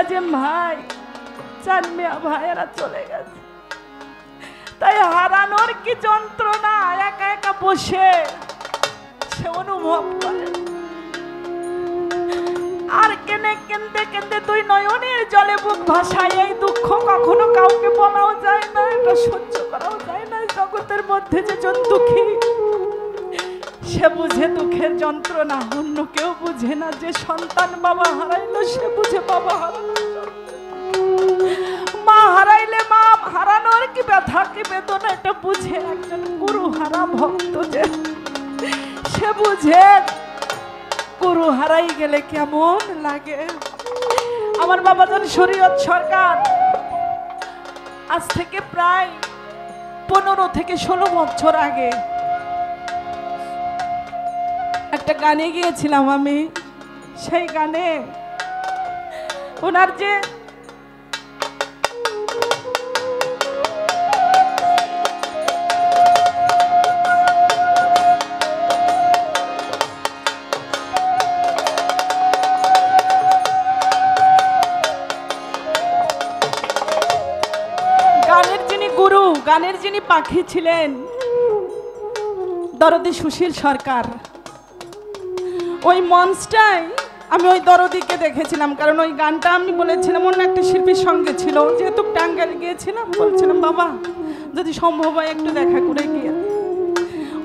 নাজিম ভাই চান মিয়া ভাইয়েরা চলে গেছে, তাই হারানোর কি যন্ত্রণা একা একা বসে সে অনুভব করে। আর কেনে কেন্দে কেন্দে তুই নয়নের জলে বুক ভাসায়। এই দুঃখ কখনো কাউকে বলাও যায় না, এটা সহ্য করাও যায় না। জগতের মধ্যে যে জন দুঃখী সে বুঝে দুঃখের যন্ত্রণা, অন্য কেউ বুঝে না। যে সন্তান বাবা হারাইলো সে বুঝে বাবা হারানো, মা হারাইলে মা হারানোর কি ব্যথা কি বেদনা এটা বুঝে। একজন গুরু হারা ভক্ত যে সে বুঝে গুরু হারাই গেলে কেমন লাগে। আমার বাবাজান শরীয়ত সরকার আজ থেকে প্রায় 15 থেকে 16 বছর আগে একটা গানে গিয়েছিলাম আমি। সেই গানে ওনার যে গানের যিনি পাখি ছিলেন দরদি সুশীল সরকার, ওই মঞ্চটাই আমি ওই দরদিকে দেখেছিলাম। কারণ ওই গানটা আমি বলেছিলাম অন্য একটা শিল্পীর সঙ্গে ছিল, যেহেতু টাঙ্গাইল গিয়েছিলাম বলছিলাম বাবা যদি সম্ভব হয় একটু দেখা করে গিয়ে।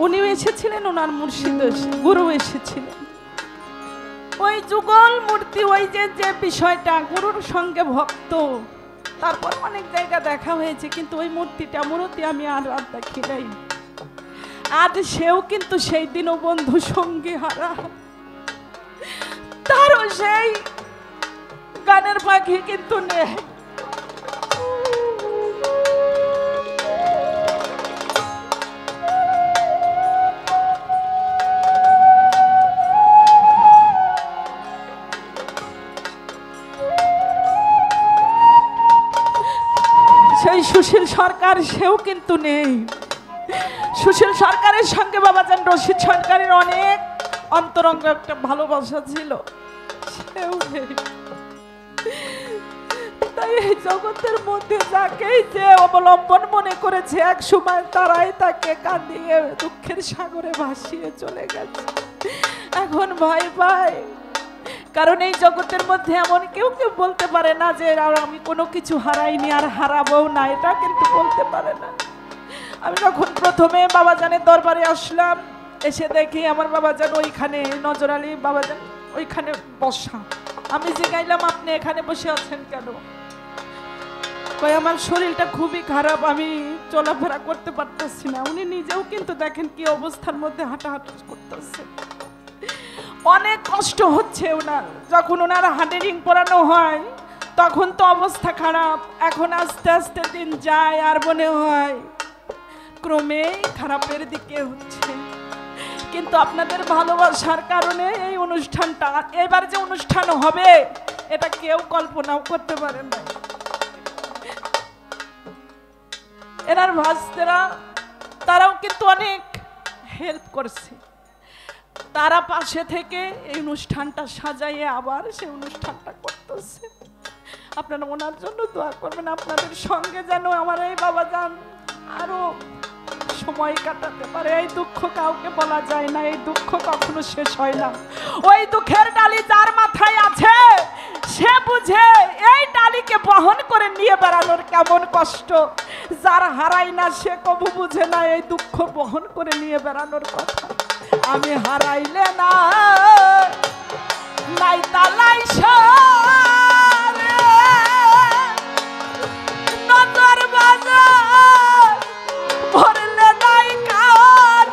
উনিও এসেছিলেন, ওনার মুর্শিদ গুরু এসেছিলেন। ওই যুগল মূর্তি, ওই যে বিষয়টা গুরুর সঙ্গে ভক্ত, তারপর অনেক জায়গা দেখা হয়েছে, কিন্তু ওই মূর্তিটা আমি আর দেখি নাই। আজ সেও কিন্তু সেই দিনও বন্ধু সঙ্গী হারা, তারও সেই গানের পাখি কিন্তু নেই। সেই সুশীল সরকার সেও কিন্তু নেই। সুশীল সরকারের সঙ্গে বাবাজান রশিদ সরকারের অনেক অন্তরঙ্গ একটা ভালোবাসা ছিল, সেও নেই। তাই এই জগতের মধ্যে যাকেই যে অবলম্বন মনে করেছে এক সময় তারাই তাকে কাঁদিয়ে দুঃখের সাগরে ভাসিয়ে চলে গেছে। এখন ভয় পায়, কারণ এই জগতের মধ্যে এমন কেউ কেউ বলতে পারে না যে আর আমি কোনো কিছু হারাইনি আর হারাবো না, এটা কিন্তু বলতে পারে না। আমি যখন প্রথমে বাবাজানের দরবারে আসলাম, এসে দেখি আমার বাবাজান ওইখানে নজর আলী বাবাজান ওইখানে বসা। আমি জিজ্ঞাইলাম আপনি এখানে বসে আছেন কেন? কই আমার শরীরটা খুবই খারাপ, আমি চলাফেরা করতে পারতেছি না। উনি নিজেও কিন্তু দেখেন কি অবস্থার মধ্যে হাঁটাহাঁটি করতেছে, অনেক কষ্ট হচ্ছে ওনার। যখন ওনার হার্টে রিং পরানো হয় তখন তো অবস্থা খারাপ, এখন আস্তে আস্তে দিন যায় আর মনে হয় ক্রমে খারাপের দিকে হচ্ছে। কিন্তু আপনাদের ভালোবাসার কারণে এই অনুষ্ঠানটা, এবার যে অনুষ্ঠান হবে এটা কেউ কল্পনাও করতে পারে না। এনার ভাস্তেরা তারাও কিন্তু অনেক হেল্প করছে, তারা পাশে থেকে এই অনুষ্ঠানটা সাজাইয়ে আবার সেই অনুষ্ঠানটা করতেছে। আপনারা ওনার জন্য দোয়া করবেন, আপনাদের সঙ্গে যেন আমার এই বাবাজান আরো সময় কাটাতে পারে। এই দুঃখ কাউকে বলা যায় না, এই দুঃখ কখনো শেষ হয় না। ওই দুঃখের ডালি যার মাথায় আছে সে বুঝে এই ডালিকে বহন করে নিয়ে বেড়ানোর কেমন কষ্ট। যার হারাই না সে কবু বুঝে না এই দুঃখ বহন করে নিয়ে বেড়ানোর কথা। আমি হারাইলে না নাই তালাই নজর বাজার ভরলে নাই কান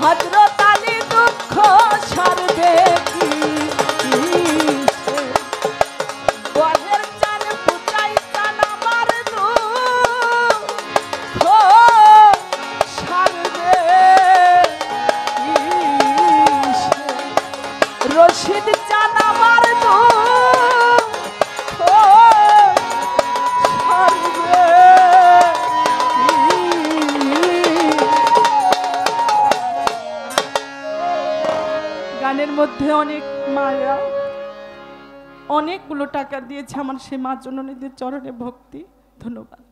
হযরত আলী দুঃখ সারবে কি গজের চান পুচাই চান আমার দুঃখ সারবে কিসে? রশিদ চান আমার দুঃখ সারবে গানের মধ্যে অনেক মায়া অনেকগুলো টাকা দিয়েছে আমার সেই মা জননীদের চরণে ভক্তি। ধন্যবাদ।